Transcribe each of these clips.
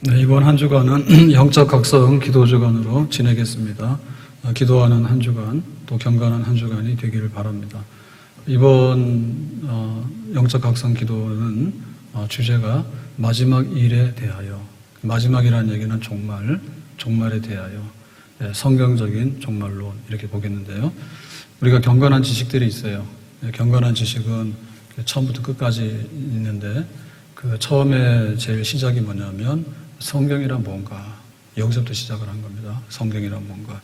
네, 이번 한 주간은 영적 각성 기도 주간으로 지내겠습니다. 기도하는 한 주간, 또 경건한 한 주간이 되기를 바랍니다. 이번 영적 각성 기도는 주제가 마지막 일에 대하여, 마지막이라는 얘기는 종말에 대하여, 성경적인 종말론 이렇게 보겠는데요. 우리가 경건한 지식들이 있어요. 경건한 지식은 처음부터 끝까지 있는데 그 처음에 제일 시작이 뭐냐면 성경이란 뭔가, 여기서부터 시작을 한 겁니다. 성경이란 뭔가.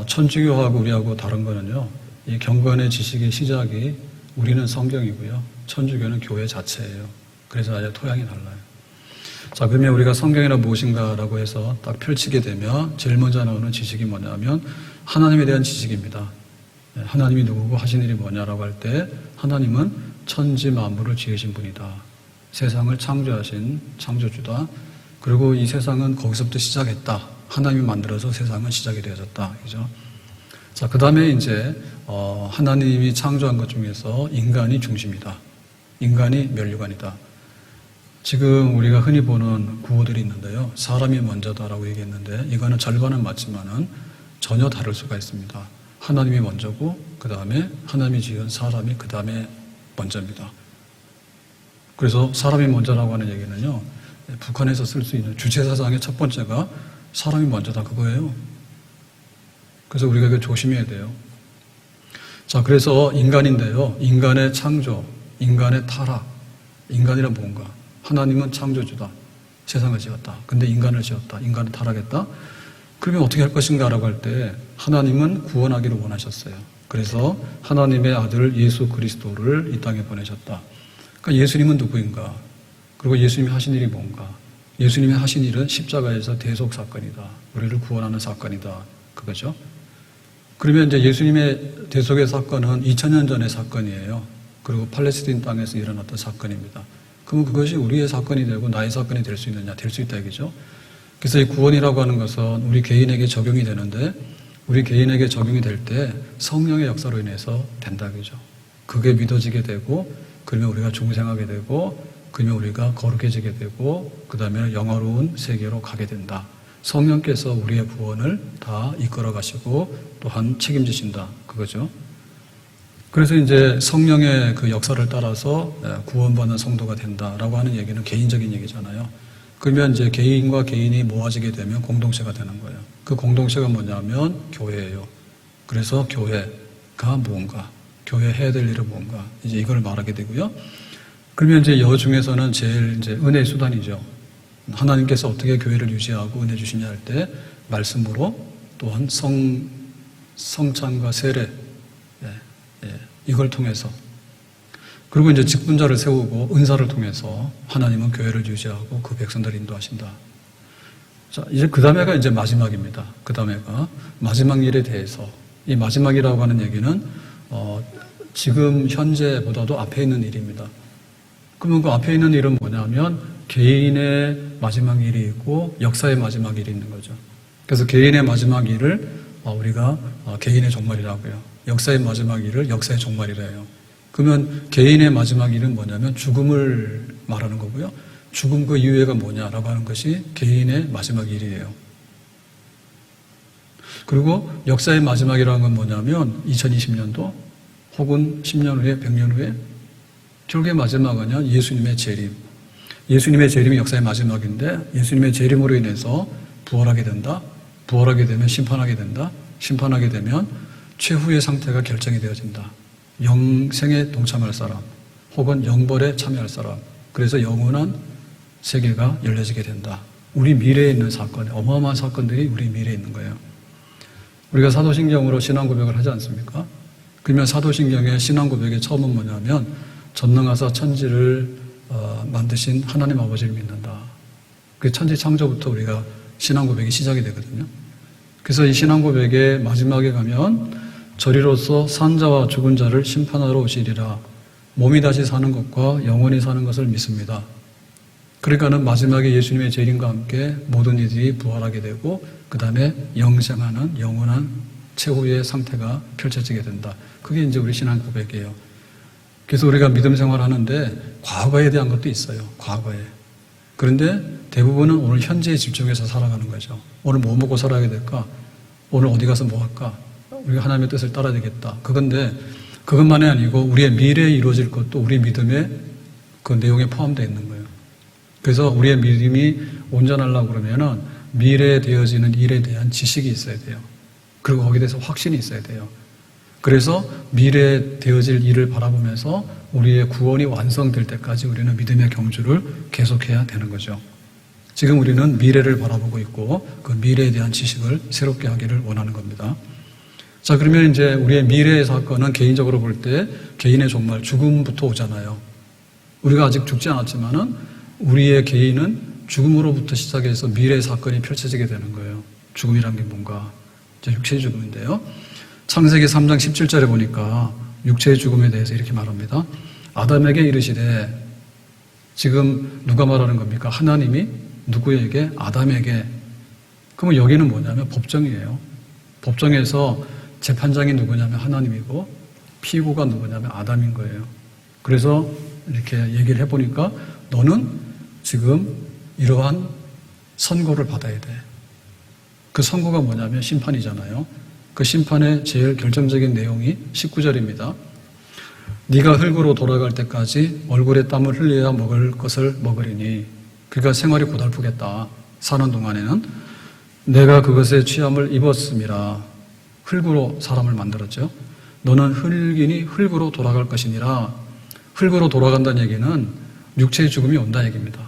천주교하고 우리하고 다른 거는요, 이 경건의 지식의 시작이 우리는 성경이고요, 천주교는 교회 자체예요. 그래서 아예 토양이 달라요. 자, 그러면 우리가 성경이란 무엇인가라고 해서 딱 펼치게 되면 제일 먼저 나오는 지식이 뭐냐면 하나님에 대한 지식입니다. 하나님이 누구고 하신 일이 뭐냐라고 할 때 하나님은 천지 만물을 지으신 분이다. 세상을 창조하신 창조주다. 그리고 이 세상은 거기서부터 시작했다. 하나님이 만들어서 세상은 시작이 되어졌다. 그죠? 자, 그 다음에 이제, 하나님이 창조한 것 중에서 인간이 중심이다. 인간이 면류관이다. 지금 우리가 흔히 보는 구호들이 있는데요. 사람이 먼저다라고 얘기했는데, 이거는 절반은 맞지만은 전혀 다를 수가 있습니다. 하나님이 먼저고, 그 다음에 하나님이 지은 사람이 그 다음에 먼저입니다. 그래서 사람이 먼저라고 하는 얘기는요, 북한에서 쓸 수 있는 주체사상의 첫 번째가 사람이 먼저다 그거예요. 그래서 우리가 이거 조심해야 돼요. 자, 그래서 인간인데요, 인간의 창조, 인간의 타락, 인간이란 뭔가, 하나님은 창조주다, 세상을 지었다. 근데 인간을 지었다, 인간을 타락했다. 그러면 어떻게 할 것인가라고 할 때 하나님은 구원하기를 원하셨어요. 그래서 하나님의 아들 예수 그리스도를 이 땅에 보내셨다. 그러니까 예수님은 누구인가? 그리고 예수님이 하신 일이 뭔가? 예수님이 하신 일은 십자가에서 대속 사건이다. 우리를 구원하는 사건이다. 그거죠. 그러면 이제 예수님의 대속의 사건은 2000년 전의 사건이에요. 그리고 팔레스타인 땅에서 일어났던 사건입니다. 그러면 그것이 우리의 사건이 되고 나의 사건이 될 수 있느냐? 될 수 있다 이거죠. 그래서 이 구원이라고 하는 것은 우리 개인에게 적용이 되는데 우리 개인에게 적용이 될 때 성령의 역사로 인해서 된다 그죠. 그게 믿어지게 되고 그러면 우리가 중생하게 되고 그러면 우리가 거룩해지게 되고 그 다음에 영화로운 세계로 가게 된다. 성령께서 우리의 구원을 다 이끌어 가시고 또한 책임지신다. 그거죠. 그래서 이제 성령의 그 역사를 따라서 구원받는 성도가 된다라고 하는 얘기는 개인적인 얘기잖아요. 그러면 이제 개인과 개인이 모아지게 되면 공동체가 되는 거예요. 그 공동체가 뭐냐면 교회예요. 그래서 교회가 뭔가, 교회 해야 될 일은 뭔가, 이제 이걸 말하게 되고요. 그러면 이제 여 중에서는 제일 이제 은혜의 수단이죠. 하나님께서 어떻게 교회를 유지하고 은혜 주시냐 할 때 말씀으로 또한 성찬과 세례, 이걸 통해서 그리고 이제 직분자를 세우고 은사를 통해서 하나님은 교회를 유지하고 그 백성들을 인도하신다. 자, 이제 그 다음에가 이제 마지막입니다. 그 다음에가 마지막 일에 대해서 이 마지막이라고 하는 얘기는 지금 현재보다도 앞에 있는 일입니다. 그러면 그 앞에 있는 일은 뭐냐면 개인의 마지막 일이 있고 역사의 마지막 일이 있는 거죠. 그래서 개인의 마지막 일을 우리가 개인의 종말이라고요. 역사의 마지막 일을 역사의 종말이라 해요. 그러면 개인의 마지막 일은 뭐냐면 죽음을 말하는 거고요. 죽음 그 이후에가 뭐냐라고 하는 것이 개인의 마지막 일이에요. 그리고 역사의 마지막이라는 건 뭐냐면 2020년도 혹은 10년 후에 100년 후에 결국의 마지막은요, 예수님의 재림. 예수님의 재림이 역사의 마지막인데 예수님의 재림으로 인해서 부활하게 된다. 부활하게 되면 심판하게 된다. 심판하게 되면 최후의 상태가 결정이 되어진다. 영생에 동참할 사람 혹은 영벌에 참여할 사람. 그래서 영원한 세계가 열려지게 된다. 우리 미래에 있는 사건, 어마어마한 사건들이 우리 미래에 있는 거예요. 우리가 사도신경으로 신앙 고백을 하지 않습니까? 그러면 사도신경의 신앙 고백의 처음은 뭐냐면 전능하사 천지를 만드신 하나님 아버지를 믿는다. 그 천지 창조부터 우리가 신앙 고백이 시작이 되거든요. 그래서 이 신앙 고백의 마지막에 가면 저리로서 산 자와 죽은 자를 심판하러 오시리라. 몸이 다시 사는 것과 영원히 사는 것을 믿습니다. 그러니까는 마지막에 예수님의 재림과 함께 모든 이들이 부활하게 되고 그 다음에 영생하는 영원한 최후의 상태가 펼쳐지게 된다. 그게 이제 우리 신앙 고백이에요. 그래서 우리가 믿음 생활하는데 과거에 대한 것도 있어요. 과거에. 그런데 대부분은 오늘 현재에 집중해서 살아가는 거죠. 오늘 뭐 먹고 살아야 될까? 오늘 어디 가서 뭐 할까? 우리가 하나님의 뜻을 따라야 되겠다. 그건데 그것만이 아니고 우리의 미래에 이루어질 것도 우리 믿음의 그 내용에 포함되어 있는 거예요. 그래서 우리의 믿음이 온전하려고 그러면은 미래에 되어지는 일에 대한 지식이 있어야 돼요. 그리고 거기에 대해서 확신이 있어야 돼요. 그래서 미래에 되어질 일을 바라보면서 우리의 구원이 완성될 때까지 우리는 믿음의 경주를 계속해야 되는 거죠. 지금 우리는 미래를 바라보고 있고 그 미래에 대한 지식을 새롭게 하기를 원하는 겁니다. 자, 그러면 이제 우리의 미래의 사건은 개인적으로 볼 때 개인의 종말, 죽음부터 오잖아요. 우리가 아직 죽지 않았지만은 우리의 개인은 죽음으로부터 시작해서 미래의 사건이 펼쳐지게 되는 거예요. 죽음이란 게 뭔가? 이제 육체의 죽음인데요. 창세기 3장 17절에 보니까 육체의 죽음에 대해서 이렇게 말합니다. 아담에게 이르시되, 지금 누가 말하는 겁니까? 하나님이 누구에게? 아담에게. 그러면 여기는 뭐냐면 법정이에요. 법정에서 재판장이 누구냐면 하나님이고 피고가 누구냐면 아담인 거예요. 그래서 이렇게 얘기를 해보니까 너는 지금 이러한 선고를 받아야 돼. 그 선고가 뭐냐면 심판이잖아요. 그 심판의 제일 결정적인 내용이 19절입니다. 네가 흙으로 돌아갈 때까지 얼굴에 땀을 흘려야 먹을 것을 먹으리니, 그러니까 생활이 고달프겠다. 사는 동안에는 내가 그것에 취함을 입었음이라. 흙으로 사람을 만들었죠. 너는 흙이니 흙으로 돌아갈 것이니라. 흙으로 돌아간다는 얘기는 육체의 죽음이 온다 얘기입니다.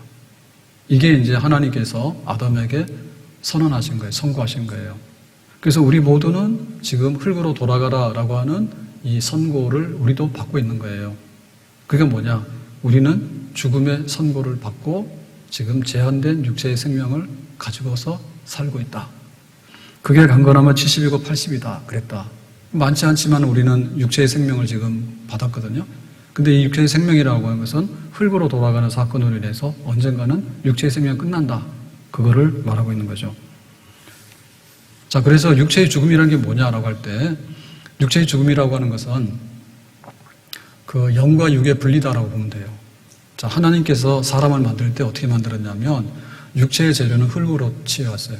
이게 이제 하나님께서 아담에게 선언하신 거예요. 선고하신 거예요. 그래서 우리 모두는 지금 흙으로 돌아가라라고 하는 이 선고를 우리도 받고 있는 거예요. 그게 뭐냐? 우리는 죽음의 선고를 받고 지금 제한된 육체의 생명을 가지고서 살고 있다. 그게 강건하면 70이고 80이다 그랬다. 많지 않지만 우리는 육체의 생명을 지금 받았거든요. 근데 이 육체의 생명이라고 하는 것은 흙으로 돌아가는 사건으로 인해서 언젠가는 육체의 생명이 끝난다. 그거를 말하고 있는 거죠. 자, 그래서 육체의 죽음이라는 게 뭐냐라고 할 때, 육체의 죽음이라고 하는 것은 그 영과 육의 분리다라고 보면 돼요. 자, 하나님께서 사람을 만들 때 어떻게 만들었냐면 육체의 재료는 흙으로 취해왔어요.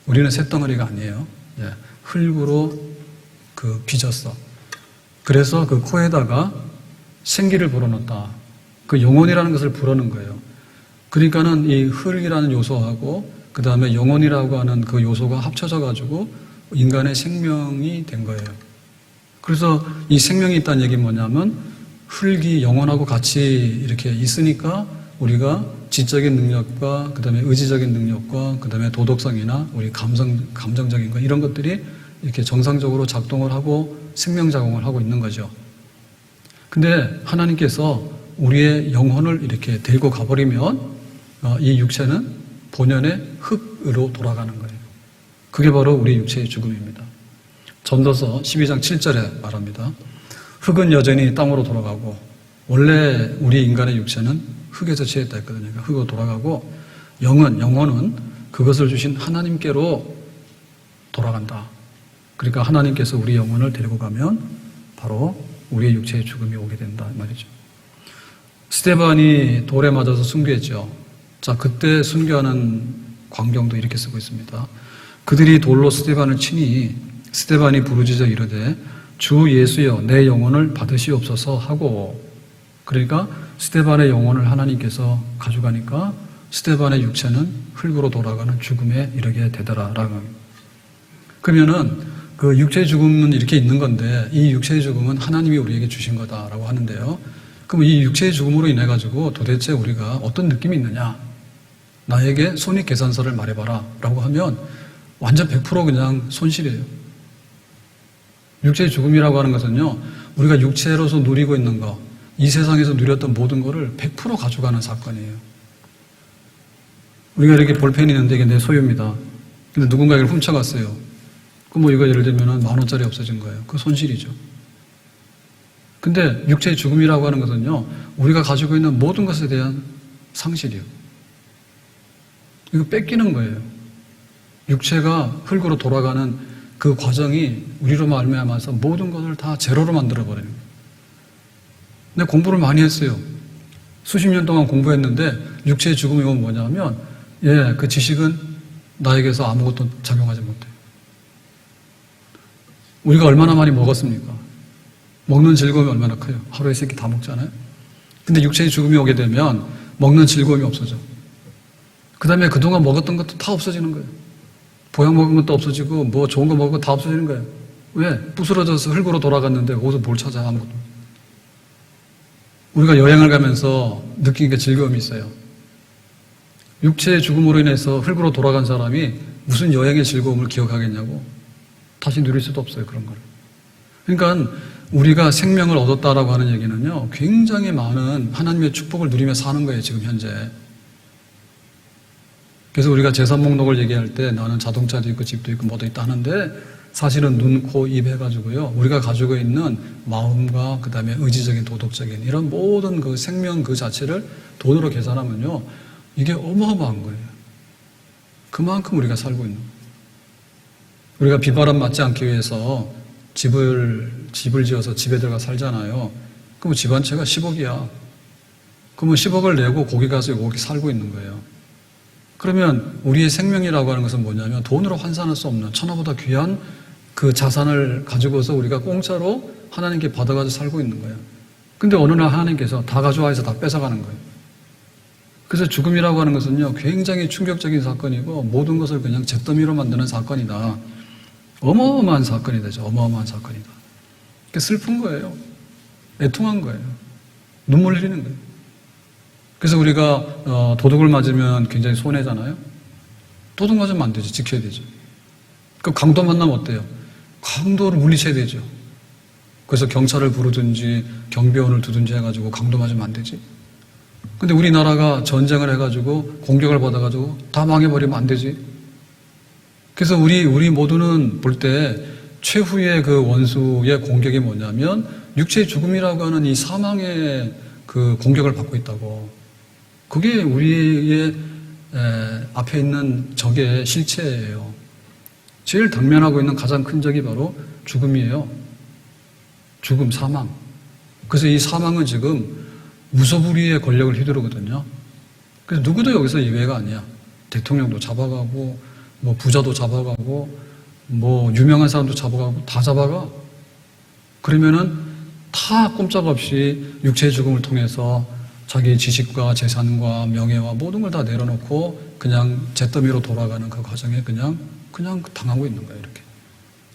우리는 쇳덩어리가 아니에요. 예, 흙으로 그 빚었어. 그래서 그 코에다가 생기를 불어넣었다. 그 영혼이라는 것을 불어넣은 거예요. 그러니까는 이 흙이라는 요소하고 그 다음에 영혼이라고 하는 그 요소가 합쳐져 가지고 인간의 생명이 된 거예요. 그래서 이 생명이 있다는 얘기는 뭐냐면 흙이 영혼하고 같이 이렇게 있으니까 우리가 지적인 능력과 그 다음에 의지적인 능력과 그 다음에 도덕성이나 우리 감정적인 거 이런 것들이 이렇게 정상적으로 작동을 하고 생명 작용을 하고 있는 거죠. 근데 하나님께서 우리의 영혼을 이렇게 데리고 가버리면 이 육체는 본연의 흙으로 돌아가는 거예요. 그게 바로 우리 육체의 죽음입니다. 전도서 12장 7절에 말합니다. 흙은 여전히 땅으로 돌아가고, 원래 우리 인간의 육체는 흙에서 취했다 했거든요. 그러니까 흙으로 돌아가고, 영혼은 그것을 주신 하나님께로 돌아간다. 그러니까 하나님께서 우리 영혼을 데리고 가면 바로 우리의 육체의 죽음이 오게 된다 말이죠. 스데반이 돌에 맞아서 순교했죠. 자, 그때 순교하는 광경도 이렇게 쓰고 있습니다. 그들이 돌로 스데반을 치니 스데반이 부르짖어 이르되 주 예수여 내 영혼을 받으시옵소서 하고, 그러니까 스데반의 영혼을 하나님께서 가져가니까 스데반의 육체는 흙으로 돌아가는 죽음에 이르게 되더라라는. 그러면은 그 육체의 죽음은 이렇게 있는 건데 이 육체의 죽음은 하나님이 우리에게 주신 거다라고 하는데요. 그럼 이 육체의 죽음으로 인해 가지고 도대체 우리가 어떤 느낌이 있느냐? 나에게 손익계산서를 말해봐라 라고 하면 완전 100% 그냥 손실이에요. 육체의 죽음이라고 하는 것은요, 우리가 육체로서 누리고 있는 거, 이 세상에서 누렸던 모든 거를 100% 가져가는 사건이에요. 우리가 이렇게 볼펜이 있는데 이게 내 소유입니다. 근데 누군가 이걸 훔쳐갔어요. 그럼 뭐 이거 예를 들면 10,000원짜리 없어진 거예요. 그 손실이죠. 근데 육체의 죽음이라고 하는 것은요, 우리가 가지고 있는 모든 것에 대한 상실이에요. 이거 뺏기는 거예요. 육체가 흙으로 돌아가는 그 과정이 우리로 말미암아서 모든 것을 다 제로로 만들어버리는 거예요. 근데 공부를 많이 했어요. 수십 년 동안 공부했는데 육체의 죽음이 오면 뭐냐면 그 지식은 나에게서 아무것도 작용하지 못해요. 우리가 얼마나 많이 먹었습니까? 먹는 즐거움이 얼마나 커요. 하루에 3끼 다 먹잖아요. 근데 육체의 죽음이 오게 되면 먹는 즐거움이 없어져. 그 다음에 그동안 먹었던 것도 다 없어지는 거예요. 보약 먹은 것도 없어지고 뭐 좋은 거 먹은 거 다 없어지는 거예요. 왜? 부스러져서 흙으로 돌아갔는데 거기서 뭘 찾아? 아무것도. 우리가 여행을 가면서 느낀 게 즐거움이 있어요. 육체의 죽음으로 인해서 흙으로 돌아간 사람이 무슨 여행의 즐거움을 기억하겠냐고. 다시 누릴 수도 없어요, 그런 걸. 그러니까 우리가 생명을 얻었다라고 하는 얘기는요, 굉장히 많은 하나님의 축복을 누리며 사는 거예요, 지금 현재. 그래서 우리가 재산 목록을 얘기할 때 나는 자동차도 있고 집도 있고 뭐도 있다 하는데 사실은 눈, 코, 입 해가지고요, 우리가 가지고 있는 마음과 그 다음에 의지적인 도덕적인 이런 모든 그 생명 그 자체를 돈으로 계산하면요, 이게 어마어마한 거예요. 그만큼 우리가 살고 있는 거예요. 우리가 비바람 맞지 않기 위해서 집을 지어서 집에 들어가 살잖아요. 그럼 집 한 채가 10억이야. 그러면 10억을 내고 거기 가서 여기 살고 있는 거예요. 그러면 우리의 생명이라고 하는 것은 뭐냐면 돈으로 환산할 수 없는 천하보다 귀한 그 자산을 가지고서 우리가 공짜로 하나님께 받아가지고 살고 있는 거예요. 근데 어느 날 하나님께서 다 가져와 해서 다 뺏어가는 거예요. 그래서 죽음이라고 하는 것은요, 굉장히 충격적인 사건이고 모든 것을 그냥 잿더미로 만드는 사건이다. 어마어마한 사건이 되죠. 어마어마한 사건이다. 그게 슬픈 거예요. 애통한 거예요. 눈물 흘리는 거예요. 그래서 우리가 도둑을 맞으면 굉장히 손해잖아요. 도둑 맞으면 안 되죠. 지켜야 되죠. 그럼 강도 만나면 어때요? 강도를 물리쳐야 되죠. 그래서 경찰을 부르든지 경비원을 두든지 해가지고 강도 맞으면 안 되지. 근데 우리나라가 전쟁을 해가지고 공격을 받아가지고 다 망해버리면 안 되지. 그래서 우리 모두는 볼 때 최후의 그 원수의 공격이 뭐냐면 육체의 죽음이라고 하는 이 사망의 그 공격을 받고 있다고. 그게 우리의 앞에 있는 적의 실체예요. 제일 당면하고 있는 가장 큰 적이 바로 죽음이에요. 죽음, 사망. 그래서 이 사망은 지금 무소불위의 권력을 휘두르거든요. 그래서 누구도 여기서 예외가 아니야. 대통령도 잡아가고 뭐 부자도 잡아가고 뭐 유명한 사람도 잡아가고 다 잡아가. 그러면은 다 꼼짝없이 육체의 죽음을 통해서 자기의 지식과 재산과 명예와 모든 걸 다 내려놓고 그냥 잿더미로 돌아가는 그 과정에 그냥 당하고 있는 거예요. 이렇게.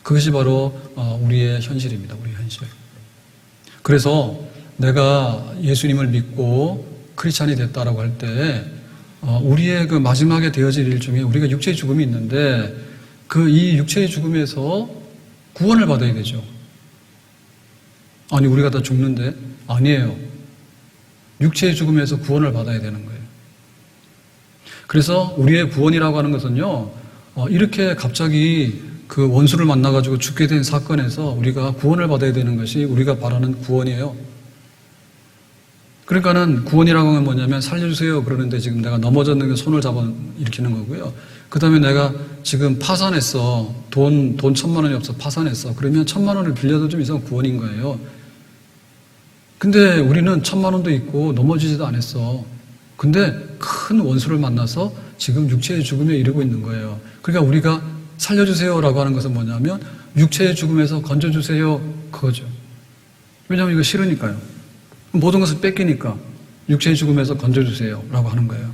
그것이 바로 우리의 현실입니다. 우리의 현실. 그래서 내가 예수님을 믿고 크리스찬이 됐다라고 할 때 우리의 그 마지막에 되어질 일 중에 우리가 육체의 죽음이 있는데 이 육체의 죽음에서 구원을 받아야 되죠. 아니 우리가 다 죽는데? 아니에요. 육체의 죽음에서 구원을 받아야 되는 거예요. 그래서 우리의 구원이라고 하는 것은요, 이렇게 갑자기 그 원수를 만나가지고 죽게 된 사건에서 우리가 구원을 받아야 되는 것이 우리가 바라는 구원이에요. 그러니까는 구원이라고 하면 뭐냐면 살려주세요 그러는데 지금 내가 넘어졌는데 손을 잡아 일으키는 거고요. 그 다음에 내가 지금 파산했어. 돈 1,000만 원이 없어. 파산했어. 그러면 1,000만 원을 빌려도 좀 이상 구원인 거예요. 근데 우리는 1,000만 원도 있고 넘어지지도 않았어. 근데 큰 원수를 만나서 지금 육체의 죽음에 이르고 있는 거예요. 그러니까 우리가 살려주세요라고 하는 것은 뭐냐면 육체의 죽음에서 건져주세요 그거죠. 왜냐하면 이거 싫으니까요. 모든 것을 뺏기니까 육체의 죽음에서 건져주세요 라고 하는 거예요.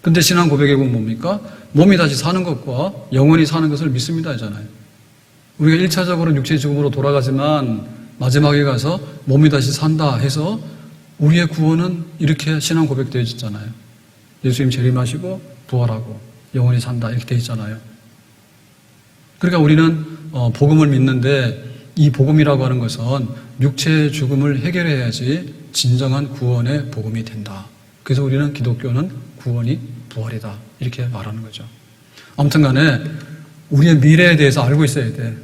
근데 신앙 고백에 보면 뭡니까? 몸이 다시 사는 것과 영원히 사는 것을 믿습니다 하잖아요. 우리가 1차적으로 육체의 죽음으로 돌아가지만 마지막에 가서 몸이 다시 산다 해서 우리의 구원은 이렇게 신앙 고백되어졌잖아요. 예수님 재림하시고 부활하고 영원히 산다 이렇게 되어 있잖아요. 그러니까 우리는 복음을 믿는데 이 복음이라고 하는 것은 육체의 죽음을 해결해야지 진정한 구원의 복음이 된다. 그래서 우리는 기독교는 구원이 부활이다 이렇게 말하는 거죠. 아무튼 간에 우리의 미래에 대해서 알고 있어야 돼.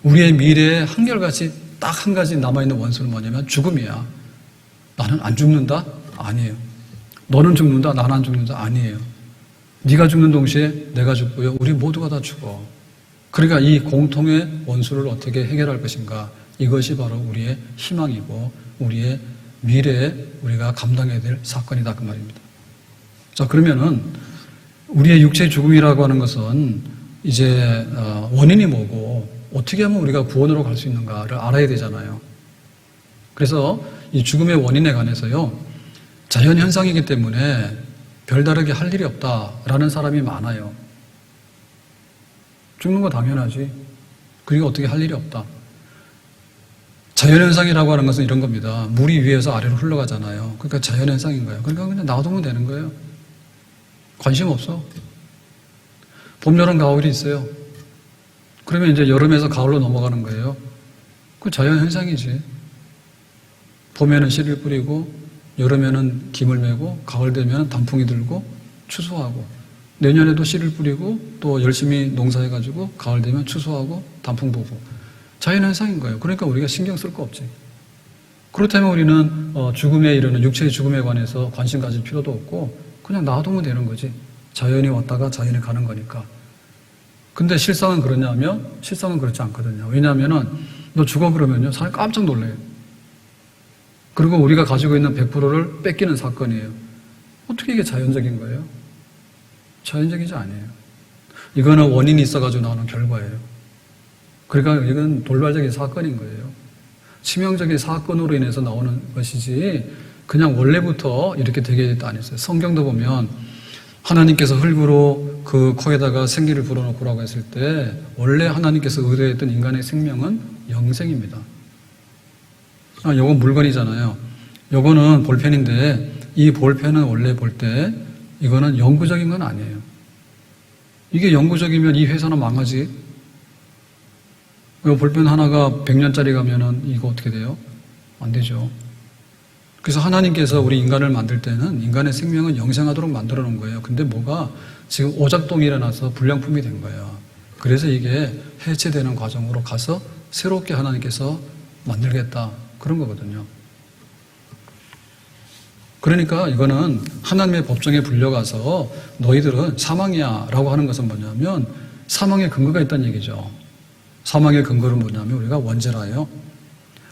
우리의 미래에 한결같이 딱 한 가지 남아있는 원수는 뭐냐면 죽음이야. 나는 안 죽는다? 아니에요. 너는 죽는다? 나는 안 죽는다? 아니에요. 네가 죽는 동시에 내가 죽고요. 우리 모두가 다 죽어. 그러니까 이 공통의 원수를 어떻게 해결할 것인가? 이것이 바로 우리의 희망이고 우리의 미래에 우리가 감당해야 될 사건이다 그 말입니다. 자, 그러면은 우리의 육체의 죽음이라고 하는 것은 이제 원인이 뭐고 어떻게 하면 우리가 구원으로 갈 수 있는가를 알아야 되잖아요. 그래서 이 죽음의 원인에 관해서요, 자연 현상이기 때문에 별다르게 할 일이 없다라는 사람이 많아요. 죽는 거 당연하지. 그리고 어떻게 할 일이 없다. 자연현상이라고 하는 것은 이런 겁니다. 물이 위에서 아래로 흘러가잖아요. 그러니까 자연현상인 거예요. 그러니까 그냥 놔두면 되는 거예요. 관심 없어. 봄, 여름, 가을이 있어요. 그러면 이제 여름에서 가을로 넘어가는 거예요. 그 자연현상이지. 봄에는 씨를 뿌리고, 여름에는 김을 메고, 가을 되면 단풍이 들고, 추수하고, 내년에도 씨를 뿌리고, 또 열심히 농사해가지고, 가을 되면 추수하고, 단풍 보고. 자연현상인 거예요. 그러니까 우리가 신경 쓸 거 없지. 그렇다면 우리는 죽음에 이르는 육체의 죽음에 관해서 관심 가질 필요도 없고 그냥 놔두면 되는 거지. 자연이 왔다가 자연이 가는 거니까. 근데 실상은 그러냐면 실상은 그렇지 않거든요. 왜냐하면은 너 죽어 그러면요 사람이 깜짝 놀래요. 그리고 우리가 가지고 있는 100%를 뺏기는 사건이에요. 어떻게 이게 자연적인 거예요? 자연적이지 아니에요. 이거는 원인이 있어가지고 나오는 결과예요. 그러니까 이건 돌발적인 사건인 거예요. 치명적인 사건으로 인해서 나오는 것이지 그냥 원래부터 이렇게 되게 안 했어요. 성경도 보면 하나님께서 흙으로 그 코에다가 생기를 불어넣고라고 했을 때 원래 하나님께서 의도했던 인간의 생명은 영생입니다. 요건 물건이잖아요. 요거는 볼펜인데 이 볼펜은 원래 볼 때 이거는 영구적인 건 아니에요. 이게 영구적이면 이 회사는 망하지. 볼펜 하나가 100년짜리 가면은 이거 어떻게 돼요? 안 되죠. 그래서 하나님께서 우리 인간을 만들 때는 인간의 생명은 영생하도록 만들어 놓은 거예요. 근데 뭐가 지금 오작동이 일어나서 불량품이 된 거예요. 그래서 이게 해체되는 과정으로 가서 새롭게 하나님께서 만들겠다. 그런 거거든요. 그러니까 이거는 하나님의 법정에 불려가서 너희들은 사망이야 라고 하는 것은 뭐냐면 사망의 근거가 있다는 얘기죠. 사망의 근거는 뭐냐면 우리가 원죄라예요.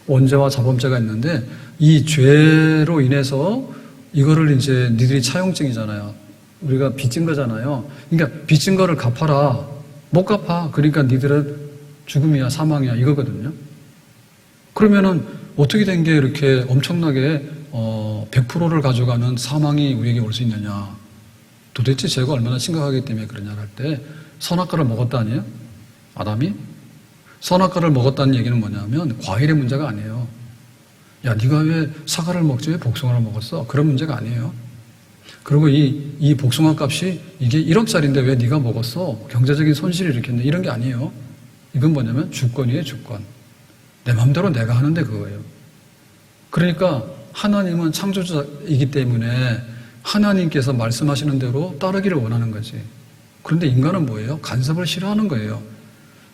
원죄와 자범죄가 있는데 이 죄로 인해서 이거를 이제 니들이 차용증이잖아요. 우리가 빚진 거잖아요. 그러니까 빚진 거를 갚아라. 못 갚아. 그러니까 니들은 죽음이야, 사망이야 이거거든요. 그러면은 어떻게 된 게 이렇게 엄청나게 100%를 가져가는 사망이 우리에게 올 수 있느냐. 도대체 죄가 얼마나 심각하기 때문에 그러냐 할 때 선악과를 먹었다 아니에요? 아담이? 선악과를 먹었다는 얘기는 뭐냐면 과일의 문제가 아니에요. 야, 네가 왜 사과를 먹지 왜 복숭아를 먹었어? 그런 문제가 아니에요. 그리고 이 복숭아 값이 이게 1억짜리인데 왜 네가 먹었어? 경제적인 손실을 일으켰네. 이런 게 아니에요. 이건 뭐냐면 주권이에요, 주권. 내 마음대로 내가 하는데 그거예요. 그러니까 하나님은 창조자이기 때문에 하나님께서 말씀하시는 대로 따르기를 원하는 거지. 그런데 인간은 뭐예요? 간섭을 싫어하는 거예요.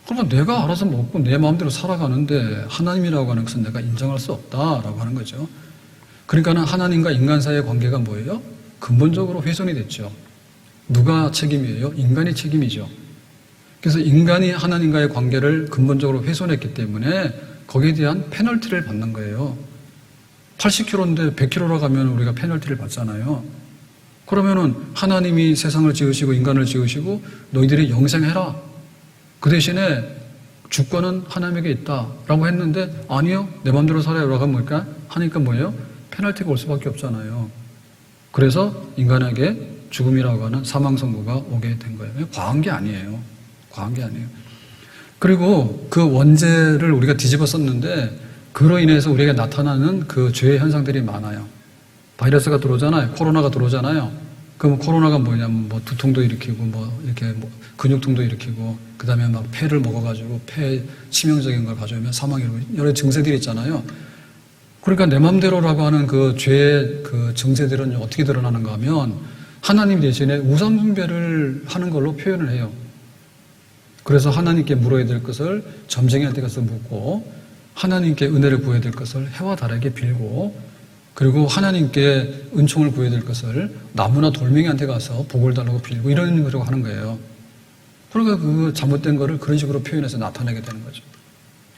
그러면 내가 알아서 먹고 내 마음대로 살아가는데 하나님이라고 하는 것은 내가 인정할 수 없다라고 하는 거죠. 그러니까는 하나님과 인간 사이의 관계가 뭐예요? 근본적으로 훼손이 됐죠. 누가 책임이에요? 인간이 책임이죠. 그래서 인간이 하나님과의 관계를 근본적으로 훼손했기 때문에 거기에 대한 페널티를 받는 거예요. 80kg인데 100kg로 가면 우리가 페널티를 받잖아요. 그러면은 하나님이 세상을 지으시고 인간을 지으시고 너희들이 영생해라. 그 대신에 주권은 하나님에게 있다라고 했는데 아니요. 내 마음대로 살아요라고 하면 뭘까? 하니까 뭐예요? 페널티가 올 수밖에 없잖아요. 그래서 인간에게 죽음이라고 하는 사망 선고가 오게 된 거예요. 과한 게 아니에요. 과한 게 아니에요. 그리고 그 원죄를 우리가 뒤집어 썼는데 그로 인해서 우리에게 나타나는 그 죄의 현상들이 많아요. 바이러스가 들어오잖아요. 코로나가 들어오잖아요. 그럼 코로나가 뭐냐면 뭐 두통도 일으키고 뭐 이렇게 뭐 근육통도 일으키고 그다음에 막 폐를 먹어가지고 폐 치명적인 걸 가져오면 사망이 여러 증세들이 있잖아요. 그러니까 내 맘대로라고 하는 그 죄의 그 증세들은 어떻게 드러나는가 하면 하나님 대신에 우상 숭배를 하는 걸로 표현을 해요. 그래서 하나님께 물어야 될 것을 점쟁이한테 가서 묻고 하나님께 은혜를 구해야 될 것을 해와 달에게 빌고 그리고 하나님께 은총을 구해야 될 것을 나무나 돌멩이한테 가서 복을 달라고 빌고 이런 거라고 하는 거예요. 그러니까 그 잘못된 거를 그런 식으로 표현해서 나타내게 되는 거죠.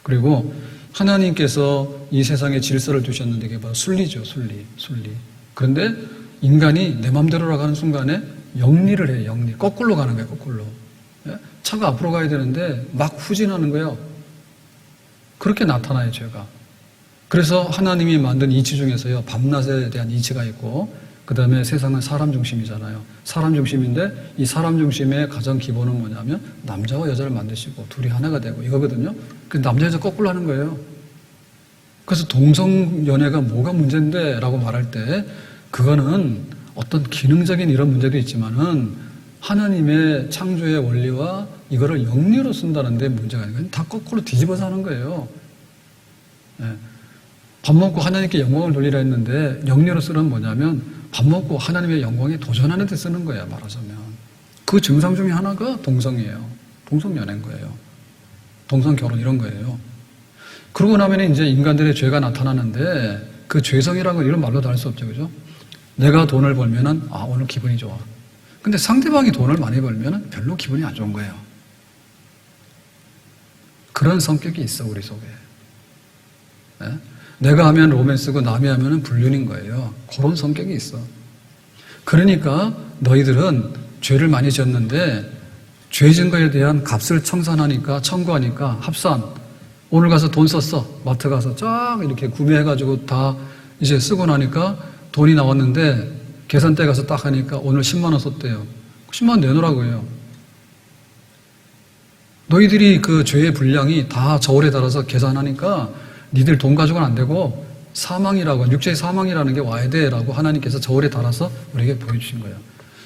그리고 하나님께서 이 세상에 질서를 두셨는데 이게 바로 순리죠, 순리. 그런데 인간이 내 맘대로라고 하는 순간에 영리를 해요, 영리. 거꾸로 가는 거예요, 거꾸로. 예? 차가 앞으로 가야 되는데 막 후진하는 거예요. 그렇게 나타나요, 죄가. 그래서 하나님이 만든 이치 중에서요, 밤낮에 대한 이치가 있고, 그 다음에 세상은 사람 중심이잖아요. 사람 중심인데 이 사람 중심의 가장 기본은 뭐냐면 남자와 여자를 만드시고 둘이 하나가 되고 이거거든요. 그 남자 여자 거꾸로 하는 거예요. 그래서 동성연애가 뭐가 문제인데 라고 말할 때 그거는 어떤 기능적인 이런 문제도 있지만은 하나님의 창조의 원리와 이거를 영리로 쓴다는 데 문제가 아니고 다 거꾸로 뒤집어서 하는 거예요. 네. 밥 먹고 하나님께 영광을 돌리라 했는데 영리로 쓰는 뭐냐면 밥 먹고 하나님의 영광에 도전하는 데 쓰는 거야, 말하자면. 그 증상 중에 하나가 동성이에요. 동성연애인 거예요. 동성결혼 이런 거예요. 그러고 나면 이제 인간들의 죄가 나타나는데 그 죄성이라는 건 이런 말로도 할 수 없죠, 그죠? 내가 돈을 벌면은 오늘 기분이 좋아. 근데 상대방이 돈을 많이 벌면은 별로 기분이 안 좋은 거예요. 그런 성격이 있어, 우리 속에. 네? 내가 하면 로맨스고 남이 하면 불륜인 거예요. 그런 성격이 있어. 그러니까 너희들은 죄를 많이 지었는데 죄 진 거에 대한 값을 청구하니까 합산. 오늘 가서 돈 썼어. 마트 가서 쫙 이렇게 구매해가지고 다 이제 쓰고 나니까 돈이 나왔는데 계산대 가서 딱 하니까 오늘 10만 원 썼대요. 10만 원 내놓으라고 해요. 너희들이 그 죄의 분량이 다 저울에 달아서 계산하니까 니들 돈 가지고는 안 되고 사망이라고, 육체의 사망이라는 게 와야 돼라고 하나님께서 저울에 달아서 우리에게 보여주신 거예요.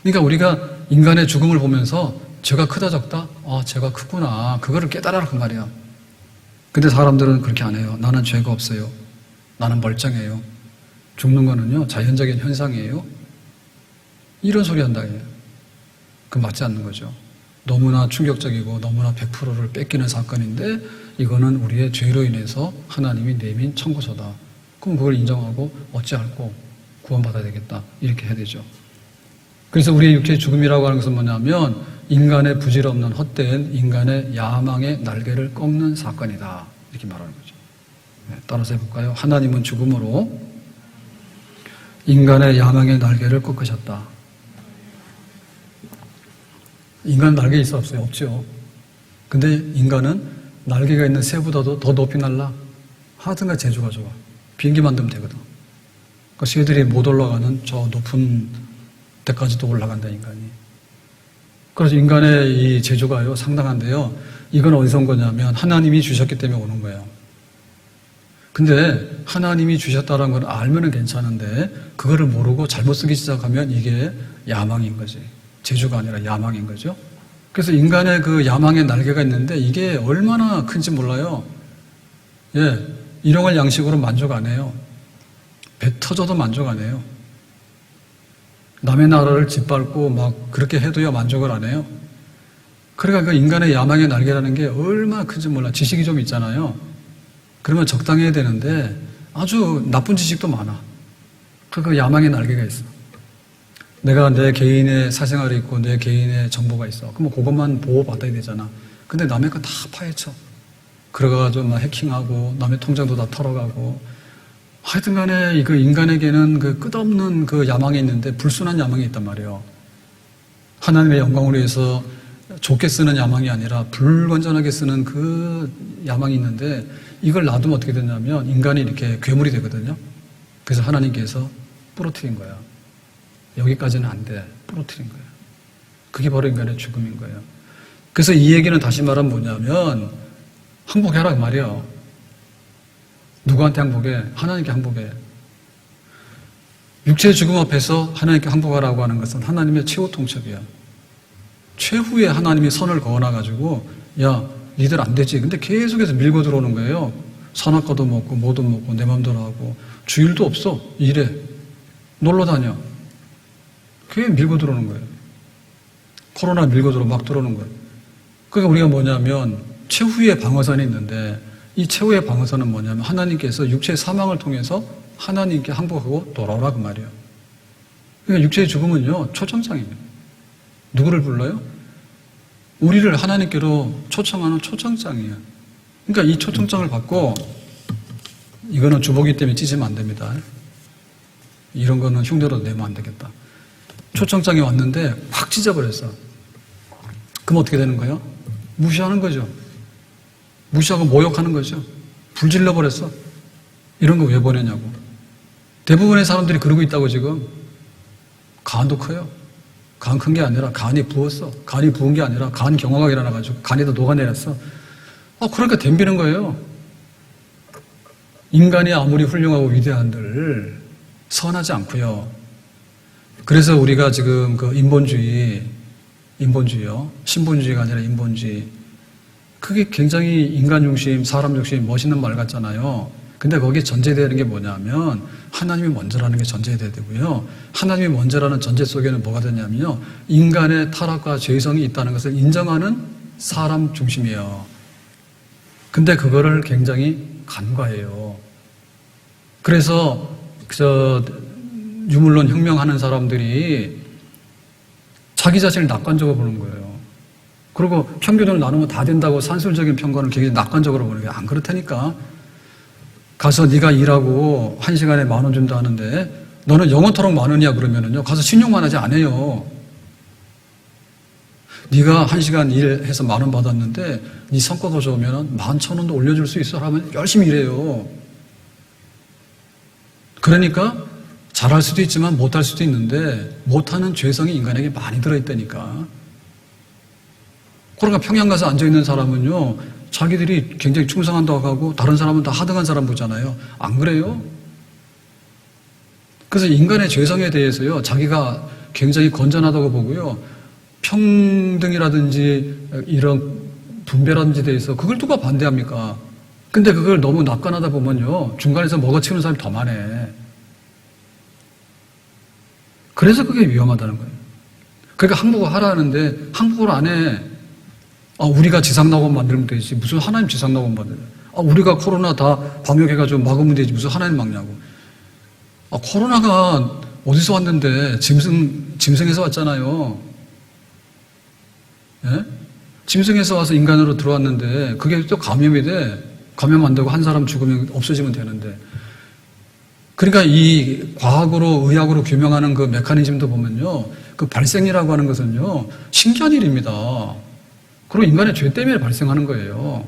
그러니까 우리가 인간의 죽음을 보면서 죄가 크다 적다? 죄가 크구나. 그거를 깨달아라 그 말이야. 근데 사람들은 그렇게 안 해요. 나는 죄가 없어요. 나는 멀쩡해요. 죽는 거는요, 자연적인 현상이에요. 이런 소리 한다 해요. 그건 맞지 않는 거죠. 너무나 충격적이고 너무나 100%를 뺏기는 사건인데 이거는 우리의 죄로 인해서 하나님이 내민 청구서다. 그럼 그걸 인정하고 어찌할꼬 구원받아야 되겠다. 이렇게 해야 되죠. 그래서 우리의 육체의 죽음이라고 하는 것은 뭐냐면 인간의 부질없는 헛된 인간의 야망의 날개를 꺾는 사건이다. 이렇게 말하는 거죠. 네, 따라서 해볼까요? 하나님은 죽음으로 인간의 야망의 날개를 꺾으셨다. 인간 날개 있어 없어요? 없죠. 근데 인간은 날개가 있는 새보다도 더 높이 날라. 하여튼가 재주가 좋아. 비행기 만들면 되거든. 그러니까 새들이 못 올라가는 저 높은 데까지도 올라간다, 인간이. 그래서 인간의 이 재주가요, 상당한데요. 이건 어디서 온 거냐면 하나님이 주셨기 때문에 오는 거예요. 근데 하나님이 주셨다는 걸 알면은 괜찮은데 그거를 모르고 잘못 쓰기 시작하면 이게 야망인 거지. 재주가 아니라 야망인 거죠. 그래서 인간의 그 야망의 날개가 있는데 이게 얼마나 큰지 몰라요. 예, 일용할 양식으로 만족 안 해요. 배 터져도 만족 안 해요. 남의 나라를 짓밟고 막 그렇게 해도요 만족을 안 해요. 그러니까 그 인간의 야망의 날개라는 게 얼마나 큰지 몰라. 지식이 좀 있잖아요. 그러면 적당해야 되는데 아주 나쁜 지식도 많아. 그 야망의 날개가 있어. 내가 내 개인의 사생활이 있고 내 개인의 정보가 있어. 그럼 그것만 보호받아야 되잖아. 근데 남의 거 다 파헤쳐. 그래가지고 막 해킹하고 남의 통장도 다 털어가고. 하여튼 간에 그 인간에게는 그 끝없는 그 야망이 있는데 불순한 야망이 있단 말이에요. 하나님의 영광을 위해서 좋게 쓰는 야망이 아니라 불건전하게 쓰는 그 야망이 있는데 이걸 놔두면 어떻게 되냐면 인간이 이렇게 괴물이 되거든요. 그래서 하나님께서 부러뜨린 거야. 여기까지는 안 돼. 부러뜨린 거예요. 그게 바로 인간의 죽음인 거예요. 그래서 이 얘기는 다시 말하면 뭐냐면 항복해라 그 말이에요. 누구한테 항복해? 하나님께 항복해. 육체의 죽음 앞에서 하나님께 항복하라고 하는 것은 하나님의 최후 통첩이야. 최후에 하나님이 선을 그어놔가지고 야 니들 안 되지. 근데 계속해서 밀고 들어오는 거예요. 선악과도 먹고 뭐도 먹고 내 맘대로 하고 주일도 없어. 일해. 놀러 다녀. 그게 밀고 들어오는 거예요. 코로나 밀고 막 들어오는 거예요. 그러니까 우리가 뭐냐면 최후의 방어선이 있는데 이 최후의 방어선은 뭐냐면 하나님께서 육체의 사망을 통해서 하나님께 항복하고 돌아오라 그 말이에요. 그러니까 육체의 죽음은요 초청장입니다. 누구를 불러요? 우리를 하나님께로 초청하는 초청장이에요. 그러니까 이 초청장을 받고 이거는 주보기 때문에 찢으면 안 됩니다. 이런 거는 흉내로 내면 안 되겠다. 초청장이 왔는데 확 찢어버렸어. 그럼 어떻게 되는 거예요? 무시하는 거죠. 무시하고 모욕하는 거죠. 불질러버렸어. 이런 거 왜 보내냐고. 대부분의 사람들이 그러고 있다고 지금. 간도 커요. 간 큰 게 아니라 간이 부었어. 간이 부은 게 아니라 간 경화가 일어나가지고 간에도 녹아내렸어. 그러니까 덤비는 거예요. 인간이 아무리 훌륭하고 위대한들 선하지 않고요. 그래서 우리가 지금 그 인본주의요. 신본주의가 아니라 인본주의. 그게 굉장히 인간 중심, 사람 중심, 멋있는 말 같잖아요. 근데 거기에 전제되는 게 뭐냐면 하나님이 먼저라는 게 전제돼야 되고요. 하나님이 먼저라는 전제 속에는 뭐가 되냐면요. 인간의 타락과 죄성이 있다는 것을 인정하는 사람 중심이에요. 근데 그거를 굉장히 간과해요. 그래서 유물론 혁명하는 사람들이 자기 자신을 낙관적으로 보는 거예요. 그리고 평균을 나누면 다 된다고 산술적인 평가는 굉장히 낙관적으로 보는 게 안 그렇다니까. 가서 네가 일하고 1시간에 10,000원 준다 하는데 너는 영원토록 10,000원이야 그러면은요. 가서 신용만 하지 안 해요. 네가 1시간 일해서 10,000원 받았는데 네 성과가 좋으면 11,000원도 올려줄 수 있어 하면 열심히 일해요. 그러니까 잘할 수도 있지만 못할 수도 있는데 못하는 죄성이 인간에게 많이 들어있다니까. 그러니까 평양 가서 앉아있는 사람은요, 자기들이 굉장히 충성한다고 하고 다른 사람은 다 하등한 사람 보잖아요. 안 그래요? 그래서 인간의 죄성에 대해서요, 자기가 굉장히 건전하다고 보고요, 평등이라든지 이런 분배라든지 대해서 그걸 누가 반대합니까? 근데 그걸 너무 낙관하다 보면요, 중간에서 먹어치우는 사람이 더 많아. 그래서 그게 위험하다는 거예요. 그러니까 한국어 하라 하는데 한국어를 안 해. 우리가 지상낙원 만들면 되지. 무슨 하나님 지상낙원 만들어. 우리가 코로나 다 방역해가지고 막으면 되지. 무슨 하나님 막냐고. 코로나가 어디서 왔는데 짐승에서 왔잖아요. 예? 짐승에서 와서 인간으로 들어왔는데 그게 또 감염이 돼. 감염 안 되고 한 사람 죽으면 없어지면 되는데. 그러니까 이 과학으로 의학으로 규명하는 그 메커니즘도 보면요. 그 발생이라고 하는 것은요. 신기한 일입니다. 그리고 인간의 죄 때문에 발생하는 거예요.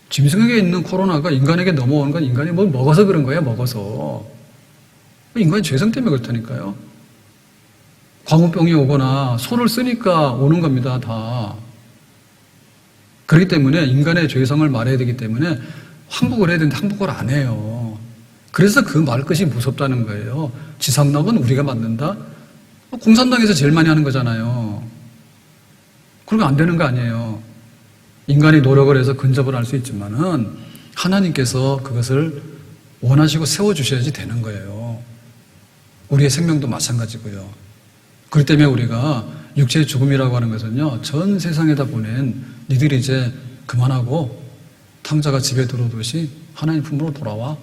짐승에게 있는 코로나가 인간에게 넘어오는 건 인간이 뭘 먹어서 그런 거예요. 먹어서. 인간의 죄성 때문에 그렇다니까요. 광우병이 오거나 소를 쓰니까 오는 겁니다. 다. 그렇기 때문에 인간의 죄성을 말해야 되기 때문에 항복을 해야 되는데 항복을 안 해요. 그래서 그 말끝이 무섭다는 거예요. 지상낙은 우리가 만든다? 공산당에서 제일 많이 하는 거잖아요. 그러면 안 되는 거 아니에요. 인간이 노력을 해서 근접을 할 수 있지만은 하나님께서 그것을 원하시고 세워주셔야지 되는 거예요. 우리의 생명도 마찬가지고요. 그렇기 때문에 우리가 육체의 죽음이라고 하는 것은요, 전 세상에다 보낸 니들이 이제 그만하고 탕자가 집에 들어오듯이 하나님 품으로 돌아와.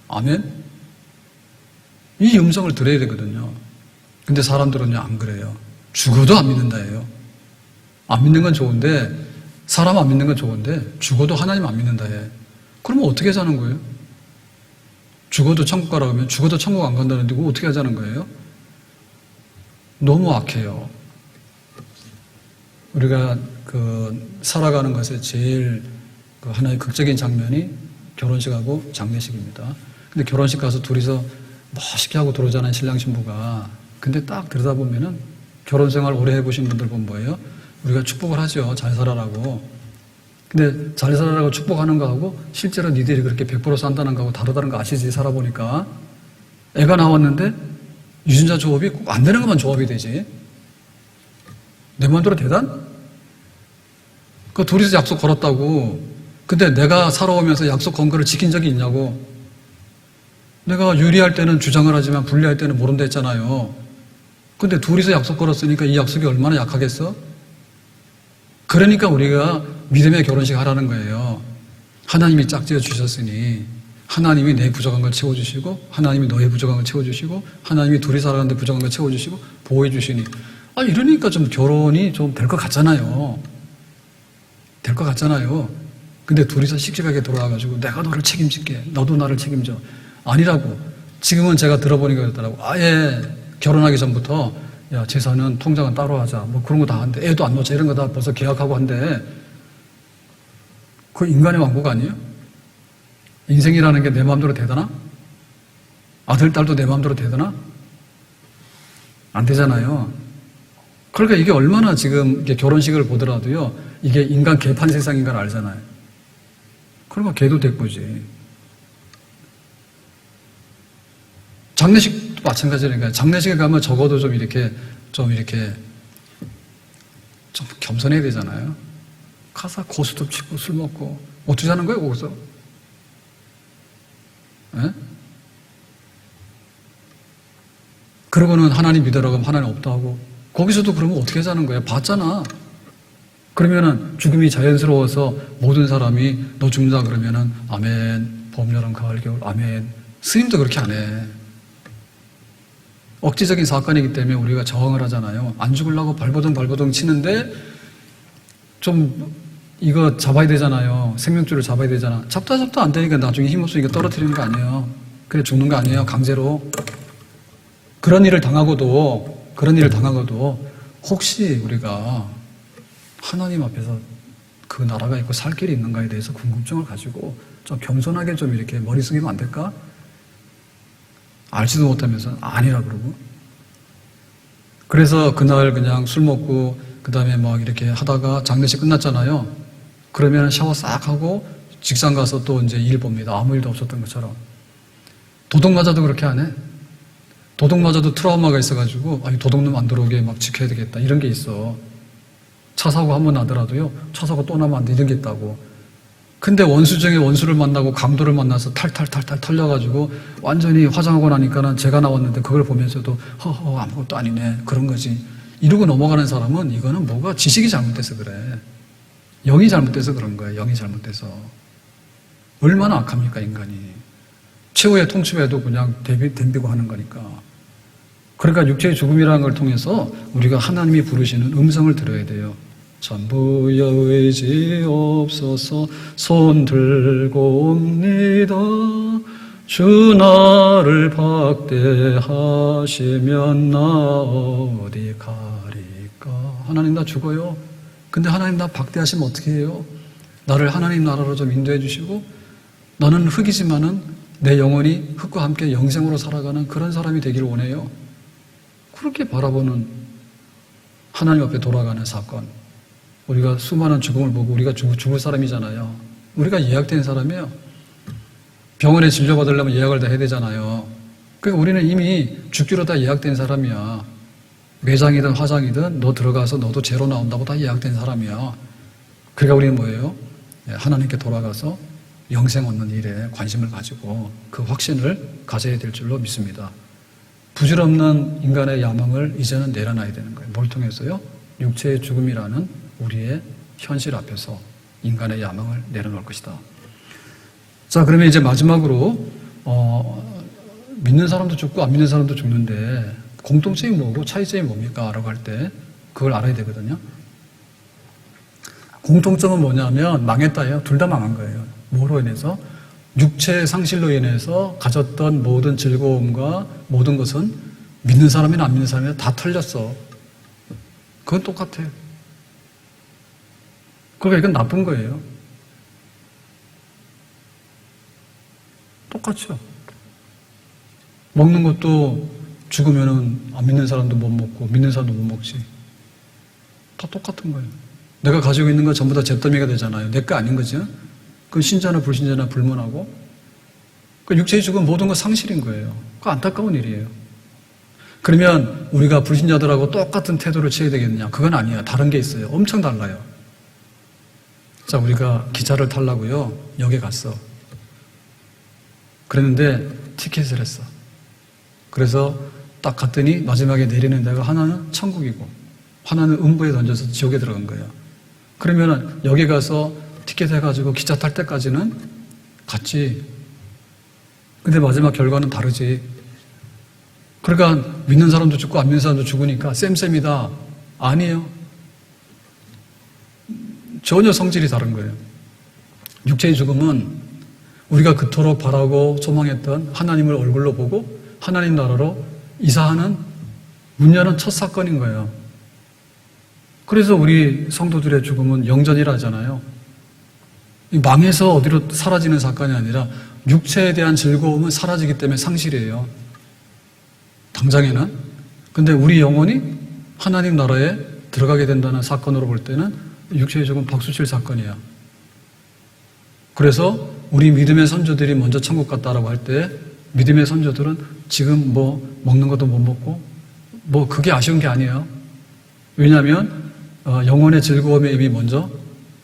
아멘? 이 음성을 들어야 되거든요. 근데 사람들은요, 안 그래요. 죽어도 안 믿는다예요. 안 믿는 건 좋은데, 사람 안 믿는 건 좋은데, 죽어도 하나님 안 믿는다 해. 그러면 어떻게 사는 거예요? 죽어도 천국 가라고 하면 죽어도 천국 안 간다는데 그거 어떻게 하자는 거예요? 너무 악해요. 우리가 살아가는 것에 제일 하나의 극적인 장면이 결혼식하고 장례식입니다. 근데 결혼식 가서 둘이서 멋있게 하고 들어오잖아요, 신랑 신부가. 근데 딱 들여다보면은 결혼 생활 오래 해보신 분들 보면 뭐예요? 우리가 축복을 하죠. 잘 살아라고. 근데 잘 살아라고 축복하는 거하고 실제로 니들이 그렇게 100% 산다는 거하고 다르다는 거 아시지? 살아보니까. 애가 나왔는데 유전자 조합이 꼭 안 되는 것만 조합이 되지. 내 마음대로 대단? 그 둘이서 약속 걸었다고. 근데 내가 살아오면서 약속 건 거를 지킨 적이 있냐고. 내가 유리할 때는 주장을 하지만 불리할 때는 모른다 했잖아요. 근데 둘이서 약속 걸었으니까 이 약속이 얼마나 약하겠어? 그러니까 우리가 믿음의 결혼식 하라는 거예요. 하나님이 짝지어 주셨으니 하나님이 내 부족한 걸 채워주시고 하나님이 너의 부족한 걸 채워주시고 하나님이 둘이 살아가는데 부족한 걸 채워주시고 보호해 주시니 이러니까 좀 결혼이 좀 될 것 같잖아요. 될 것 같잖아요. 근데 둘이서 씩씩하게 돌아와가지고 내가 너를 책임질게. 너도 나를 책임져. 아니라고. 지금은 제가 들어보니까 그랬더라고. 아예 결혼하기 전부터 야, 재산은 통장은 따로 하자. 뭐 그런 거 다 한대. 애도 안 놓자. 이런 거 다 벌써 계약하고 한대. 그 인간의 왕국 아니에요? 인생이라는 게 내 마음대로 되더나? 아들, 딸도 내 마음대로 되더나? 안 되잖아요. 그러니까 이게 얼마나 지금 이게 결혼식을 보더라도요, 이게 인간 개판 세상인 걸 알잖아요. 그러니까 걔도 대꾸지. 장례식도 마찬가지니까 장례식에 가면 적어도 좀 이렇게 좀 겸손해야 되잖아요. 가서 고수도 치고 술 먹고 어떻게 사는 거예요 거기서? 에? 그러고는 하나님 믿으라고 하면 하나님 없다 하고 거기서도 그러면 어떻게 사는 거야? 봤잖아. 그러면은 죽음이 자연스러워서 모든 사람이 너 죽는다 그러면은 아멘, 봄, 여름, 가을, 겨울, 아멘. 스님도 그렇게 안 해. 억지적인 사건이기 때문에 우리가 저항을 하잖아요. 안 죽으려고 발버둥 치는데 좀 이거 잡아야 되잖아요. 생명줄을 잡아야 되잖아. 잡다 안 되니까 나중에 힘없으니까 떨어뜨리는 거 아니에요. 그래 죽는 거 아니에요. 강제로. 그런 일을 당하고도 혹시 우리가 하나님 앞에서 그 나라가 있고 살 길이 있는가에 대해서 궁금증을 가지고 좀 겸손하게 좀 이렇게 머리 숙이면 안 될까? 알지도 못하면서 아니라 그러고. 그래서 그날 그냥 술 먹고 그 다음에 막 이렇게 하다가 장례식 끝났잖아요. 그러면 샤워 싹 하고 직장 가서 또 이제 일 봅니다. 아무 일도 없었던 것처럼. 도둑 맞아도 그렇게 안 해. 도둑 맞아도 트라우마가 있어가지고 도둑놈 안 들어오게 막 지켜야 되겠다 이런 게 있어. 차 사고 한 번 나더라도요. 차 사고 또 나면 안 돼 이런 게 있다고. 근데 원수 중에 원수를 만나고 강도를 만나서 탈탈 털려가지고 완전히 화장하고 나니까는 제가 나왔는데 그걸 보면서도 허허 아무것도 아니네 그런 거지. 이러고 넘어가는 사람은 이거는 뭐가 지식이 잘못돼서 그래. 영이 잘못돼서 그런 거예요. 영이 잘못돼서. 얼마나 악합니까 인간이. 최후의 통치에도 그냥 덤비고 하는 거니까. 그러니까 육체의 죽음이라는 걸 통해서 우리가 하나님이 부르시는 음성을 들어야 돼요. 전부여 의지 없어서 손 들고 옵니다. 주 나를 박대하시면 나 어디 가리까. 하나님 나 죽어요. 근데 하나님 나 박대하시면 어떻게 해요? 나를 하나님 나라로 좀 인도해 주시고 나는 흙이지만은 내 영혼이 흙과 함께 영생으로 살아가는 그런 사람이 되기를 원해요. 그렇게 바라보는 하나님 앞에 돌아가는 사건. 우리가 수많은 죽음을 보고 우리가 죽을 사람이잖아요. 우리가 예약된 사람이에요. 병원에 진료받으려면 예약을 다 해야 되잖아요. 그러니까 우리는 이미 죽기로 다 예약된 사람이야. 매장이든 화장이든 너 들어가서 너도 제로 나온다고 다 예약된 사람이야. 그러니까 우리는 뭐예요? 하나님께 돌아가서 영생 얻는 일에 관심을 가지고 그 확신을 가져야 될 줄로 믿습니다. 부질없는 인간의 야망을 이제는 내려놔야 되는 거예요. 뭘 통해서요? 육체의 죽음이라는 우리의 현실 앞에서 인간의 야망을 내려놓을 것이다. 자, 그러면 이제 마지막으로 믿는 사람도 죽고 안 믿는 사람도 죽는데 공통점이 뭐고 차이점이 뭡니까? 라고 할 때 그걸 알아야 되거든요. 공통점은 뭐냐면 망했다예요. 둘 다 망한 거예요. 뭐로 인해서? 육체의 상실로 인해서 가졌던 모든 즐거움과 모든 것은 믿는 사람이나 안 믿는 사람이나 다 털렸어. 그건 똑같아요. 그러니까 이건 나쁜 거예요. 똑같죠. 먹는 것도 죽으면은 안 믿는 사람도 못 먹고 믿는 사람도 못 먹지. 다 똑같은 거예요. 내가 가지고 있는 거 전부 다 잿더미가 되잖아요. 내 거 아닌 거죠. 그건 신자나 불신자나 불문하고. 그 육체의 죽은 모든 건 상실인 거예요. 그 안타까운 일이에요. 그러면 우리가 불신자들하고 똑같은 태도를 취해야 되겠느냐? 그건 아니야. 다른 게 있어요. 엄청 달라요. 자, 우리가 기차를 타려고요. 역에 갔어. 그랬는데 티켓을 했어. 그래서 딱 갔더니 마지막에 내리는 데가 하나는 천국이고 하나는 음부에 던져서 지옥에 들어간 거예요. 그러면은 여기 가서 티켓 해가지고 기차 탈 때까지는 갔지. 근데 마지막 결과는 다르지. 그러니까 믿는 사람도 죽고 안 믿는 사람도 죽으니까 쌤쌤이다. 아니에요. 전혀 성질이 다른 거예요. 육체의 죽음은 우리가 그토록 바라고 소망했던 하나님을 얼굴로 보고 하나님 나라로 이사하는 문 여는 첫 사건인 거예요. 그래서 우리 성도들의 죽음은 영전이라 하잖아요. 망해서 어디로 사라지는 사건이 아니라 육체에 대한 즐거움은 사라지기 때문에 상실이에요. 당장에는. 근데 우리 영혼이 하나님 나라에 들어가게 된다는 사건으로 볼 때는 육체의 죽음 박수칠 사건이에요. 그래서 우리 믿음의 선조들이 먼저 천국 갔다라고 할 때 믿음의 선조들은 지금 뭐 먹는 것도 못 먹고 뭐 그게 아쉬운 게 아니에요. 왜냐하면 영혼의 즐거움에 이미 먼저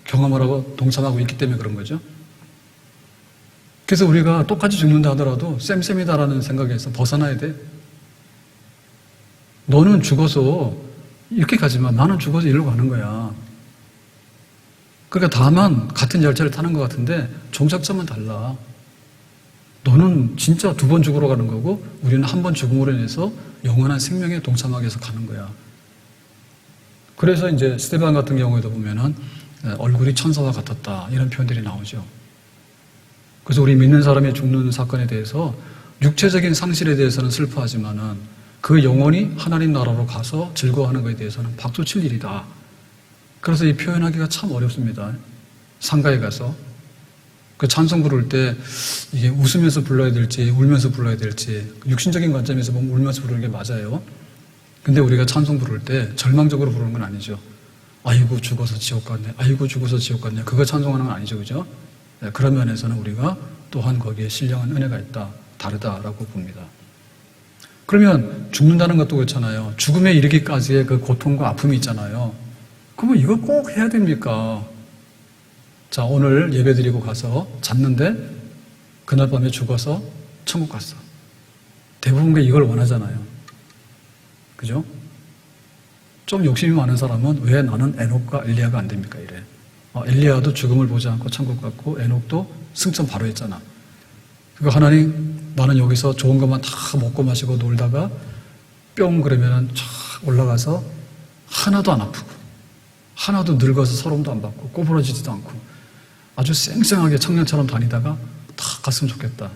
경험을 하고 동참하고 있기 때문에 그런 거죠. 그래서 우리가 똑같이 죽는다 하더라도 쌤쌤이다라는 생각에서 벗어나야 돼. 너는 죽어서 이렇게 가지만 나는 죽어서 이리로 가는 거야. 그러니까 다만 같은 열차를 타는 것 같은데 종착점은 달라. 너는 진짜 2번 죽으러 가는 거고 우리는 한 번 죽음으로 인해서 영원한 생명에 동참하기 위해서 가는 거야. 그래서 이제 스데반 같은 경우에도 보면은 얼굴이 천사와 같았다 이런 표현들이 나오죠. 그래서 우리 믿는 사람이 죽는 사건에 대해서 육체적인 상실에 대해서는 슬퍼하지만은 그 영혼이 하나님 나라로 가서 즐거워하는 것에 대해서는 박수칠 일이다. 그래서 이 표현하기가 참 어렵습니다. 상가에 가서 그 찬송 부를 때 이게 웃으면서 불러야 될지 울면서 불러야 될지 육신적인 관점에서 보면 울면서 부르는 게 맞아요. 근데 우리가 찬송 부를 때 절망적으로 부르는 건 아니죠. 아이고 죽어서 지옥 갔네. 아이고 죽어서 지옥 갔네. 그거 찬송하는 건 아니죠. 그죠? 네, 그런 면에서는 우리가 또한 거기에 신령한 은혜가 있다. 다르다라고 봅니다. 그러면 죽는다는 것도 그렇잖아요. 죽음에 이르기까지의 그 고통과 아픔이 있잖아요. 그러면 이거 꼭 해야 됩니까? 자, 오늘 예배 드리고 가서 잤는데 그날 밤에 죽어서 천국 갔어. 대부분 이걸 원하잖아요. 그죠? 좀 욕심이 많은 사람은 왜 나는 에녹과 엘리야가 안 됩니까? 이래. 엘리야도 죽음을 보지 않고 천국 갔고 에녹도 승천 바로 했잖아. 그거 하나님 나는 여기서 좋은 것만 다 먹고 마시고 놀다가 뿅 그러면은 촥 올라가서 하나도 안 아프고 하나도 늙어서 서름도 안 받고 꼬부러지지도 않고 아주 쌩쌩하게 청년처럼 다니다가 다 갔으면 좋겠다.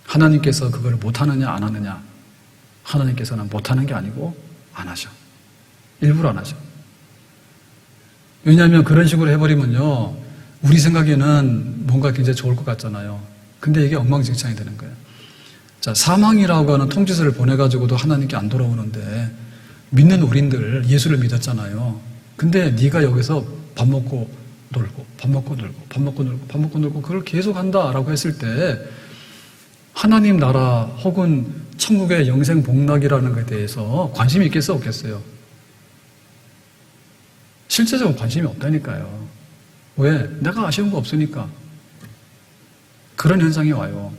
하나님께서 그걸 못하느냐 안 하느냐. 하나님께서는 못하는 게 아니고 안 하셔. 일부러 안 하죠. 왜냐하면 그런 식으로 해버리면요 우리 생각에는 뭔가 굉장히 좋을 것 같잖아요. 근데 이게 엉망진창이 되는 거예요. 자, 사망이라고 하는 통지서를 보내가지고도 하나님께 안 돌아오는데 믿는 우린들 예수를 믿었잖아요. 근데 네가 여기서 밥 먹고 놀고 밥 먹고 놀고 밥 먹고 놀고 밥 먹고 놀고 그걸 계속 한다라고 했을 때 하나님 나라 혹은 천국의 영생 복락이라는 것에 대해서 관심이 있겠어 없겠어요? 실제적으로 관심이 없다니까요. 왜? 내가 아쉬운 거 없으니까. 그런 현상이 와요.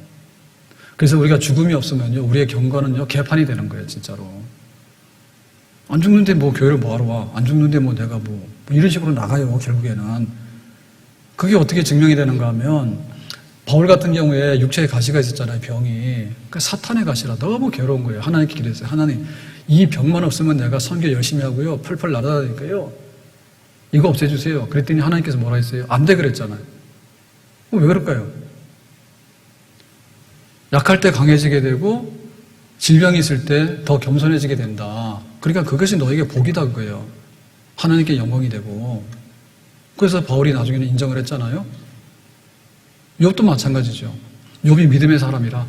그래서 우리가 죽음이 없으면요 우리의 경건은요 개판이 되는 거예요. 진짜로. 안 죽는데 뭐 교회를 뭐하러 와? 안 죽는데 뭐 내가 뭐 이런 식으로 나가요. 결국에는. 그게 어떻게 증명이 되는가 하면 바울 같은 경우에 육체에 가시가 있었잖아요. 병이. 그 사탄의 가시라 너무 괴로운 거예요. 하나님께 기도했어요. 하나님 이 병만 없으면 내가 선교 열심히 하고요 펄펄 날아다니까요 이거 없애주세요. 그랬더니 하나님께서 뭐라 했어요? 안 돼 그랬잖아요. 왜 그럴까요? 약할 때 강해지게 되고 질병이 있을 때 더 겸손해지게 된다. 그러니까 그것이 너에게 복이다 그거예요. 하나님께 영광이 되고. 그래서 바울이 나중에는 인정을 했잖아요. 욥도 마찬가지죠. 욥이 믿음의 사람이라.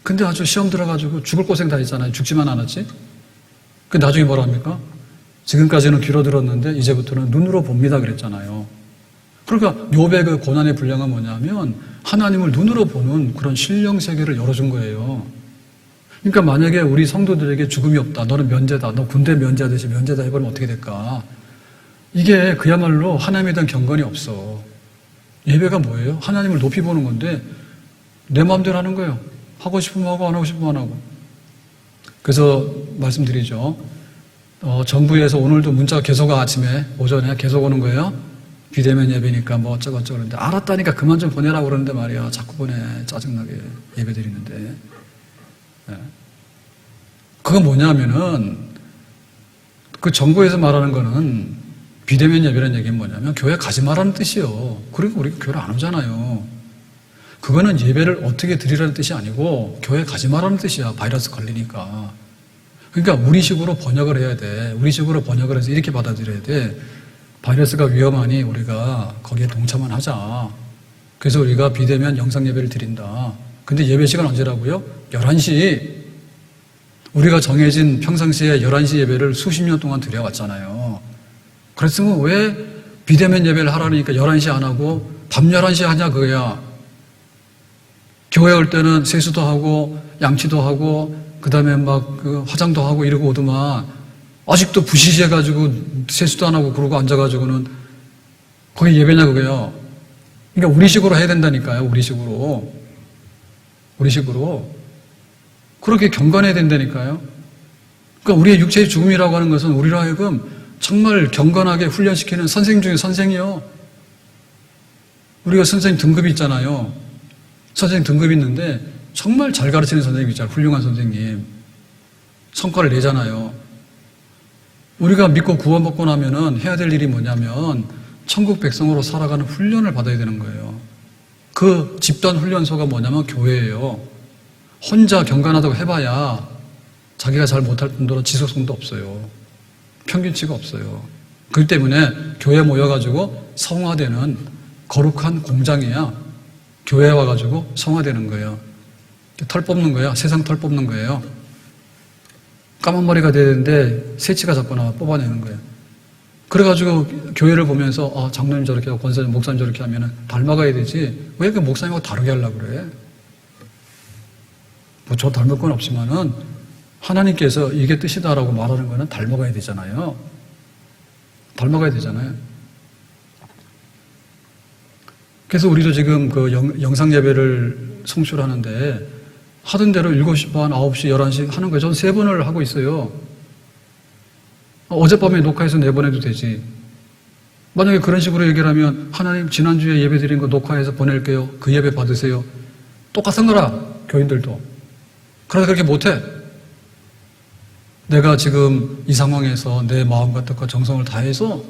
근데 아주 시험 들어가지고 죽을 고생 다 했잖아요. 죽지만 않았지. 그 나중에 뭐라 합니까? 지금까지는 귀로 들었는데 이제부터는 눈으로 봅니다 그랬잖아요. 그러니까 욥의 그 고난의 분량은 뭐냐면 하나님을 눈으로 보는 그런 신령 세계를 열어준 거예요. 그러니까 만약에 우리 성도들에게 죽음이 없다. 너는 면제다. 너 군대 면제하듯이 면제다 해버리면 어떻게 될까? 이게 그야말로 하나님에 대한 경건이 없어. 예배가 뭐예요? 하나님을 높이 보는 건데 내 마음대로 하는 거예요. 하고 싶으면 하고 안 하고 싶으면 안 하고. 그래서 말씀드리죠. 정부에서 오늘도 문자가 계속 아침에 오전에 계속 오는 거예요. 비대면 예배니까 뭐 어쩌고저쩌고 그러는데 알았다니까 그만 좀 보내라고 그러는데 말이야. 자꾸 보내. 짜증나게 예배 드리는데. 네. 그건 뭐냐면은 그 정부에서 말하는 거는 비대면 예배라는 얘기는 뭐냐면 교회 가지 말라는 뜻이요. 그리고 우리가 교회를 안 오잖아요. 그거는 예배를 어떻게 드리라는 뜻이 아니고 교회 가지 말라는 뜻이야. 바이러스 걸리니까. 그러니까 우리식으로 번역을 해야 돼. 우리식으로 번역을 해서 이렇게 받아들여야 돼. 바이러스가 위험하니 우리가 거기에 동참만 하자. 그래서 우리가 비대면 영상 예배를 드린다. 근데 예배 시간 언제라고요? 11시. 우리가 정해진 평상시에 11시 예배를 수십 년 동안 드려왔잖아요. 그랬으면 왜 비대면 예배를 하라니까 11시 안 하고 밤 11시에 하냐 그거야. 교회 올 때는 세수도 하고 양치도 하고 그다음에 막 그 화장도 하고 이러고 오더만 아직도 부시시해가지고 세수도 안 하고 그러고 앉아가지고는 거기 예배냐 그거요. 그러니까 우리식으로 해야 된다니까요. 우리식으로 그렇게 경건해야 된다니까요. 그러니까 우리의 육체의 죽음이라고 하는 것은 우리로 하여금 정말 경건하게 훈련시키는 선생 중에 선생이요. 우리가 선생님 등급이 있잖아요. 선생님 등급이 있는데 정말 잘 가르치는 선생님 있잖아요. 훌륭한 선생님. 성과를 내잖아요. 우리가 믿고 구원받고 나면은 해야 될 일이 뭐냐면 천국 백성으로 살아가는 훈련을 받아야 되는 거예요. 그 집단 훈련소가 뭐냐면 교회예요. 혼자 경건하다고 해봐야 자기가 잘 못할 정도로 지속성도 없어요. 평균치가 없어요. 그렇기 때문에 교회에 모여가지고 성화되는 거룩한 공장이야. 교회에 와가지고 성화되는 거예요. 털 뽑는 거야. 세상 털 뽑는 거예요. 까만 머리가 되는데 새치가 자꾸 나와 뽑아내는 거예요. 그래가지고 교회를 보면서 장로님 저렇게 하고 권사님, 목사님 저렇게 하면 닮아가야 되지. 왜 그 목사님하고 다르게 하려고 그래? 뭐 저 닮을 건 없지만은 하나님께서 이게 뜻이다라고 말하는 거는 닮아가야 되잖아요. 닮아가야 되잖아요. 그래서 우리도 지금 그 영상 예배를 송출하는데 하던 대로 7시 반, 9시, 11시 하는 거예요. 저는 3번을 하고 있어요. 어젯밤에 녹화해서 내보내도 되지. 만약에 그런 식으로 얘기를 하면 하나님 지난주에 예배 드린 거 녹화해서 보낼게요. 그 예배 받으세요. 똑같은 거라 교인들도. 그러나 그렇게 못해. 내가 지금 이 상황에서 내 마음과 뜻과 정성을 다해서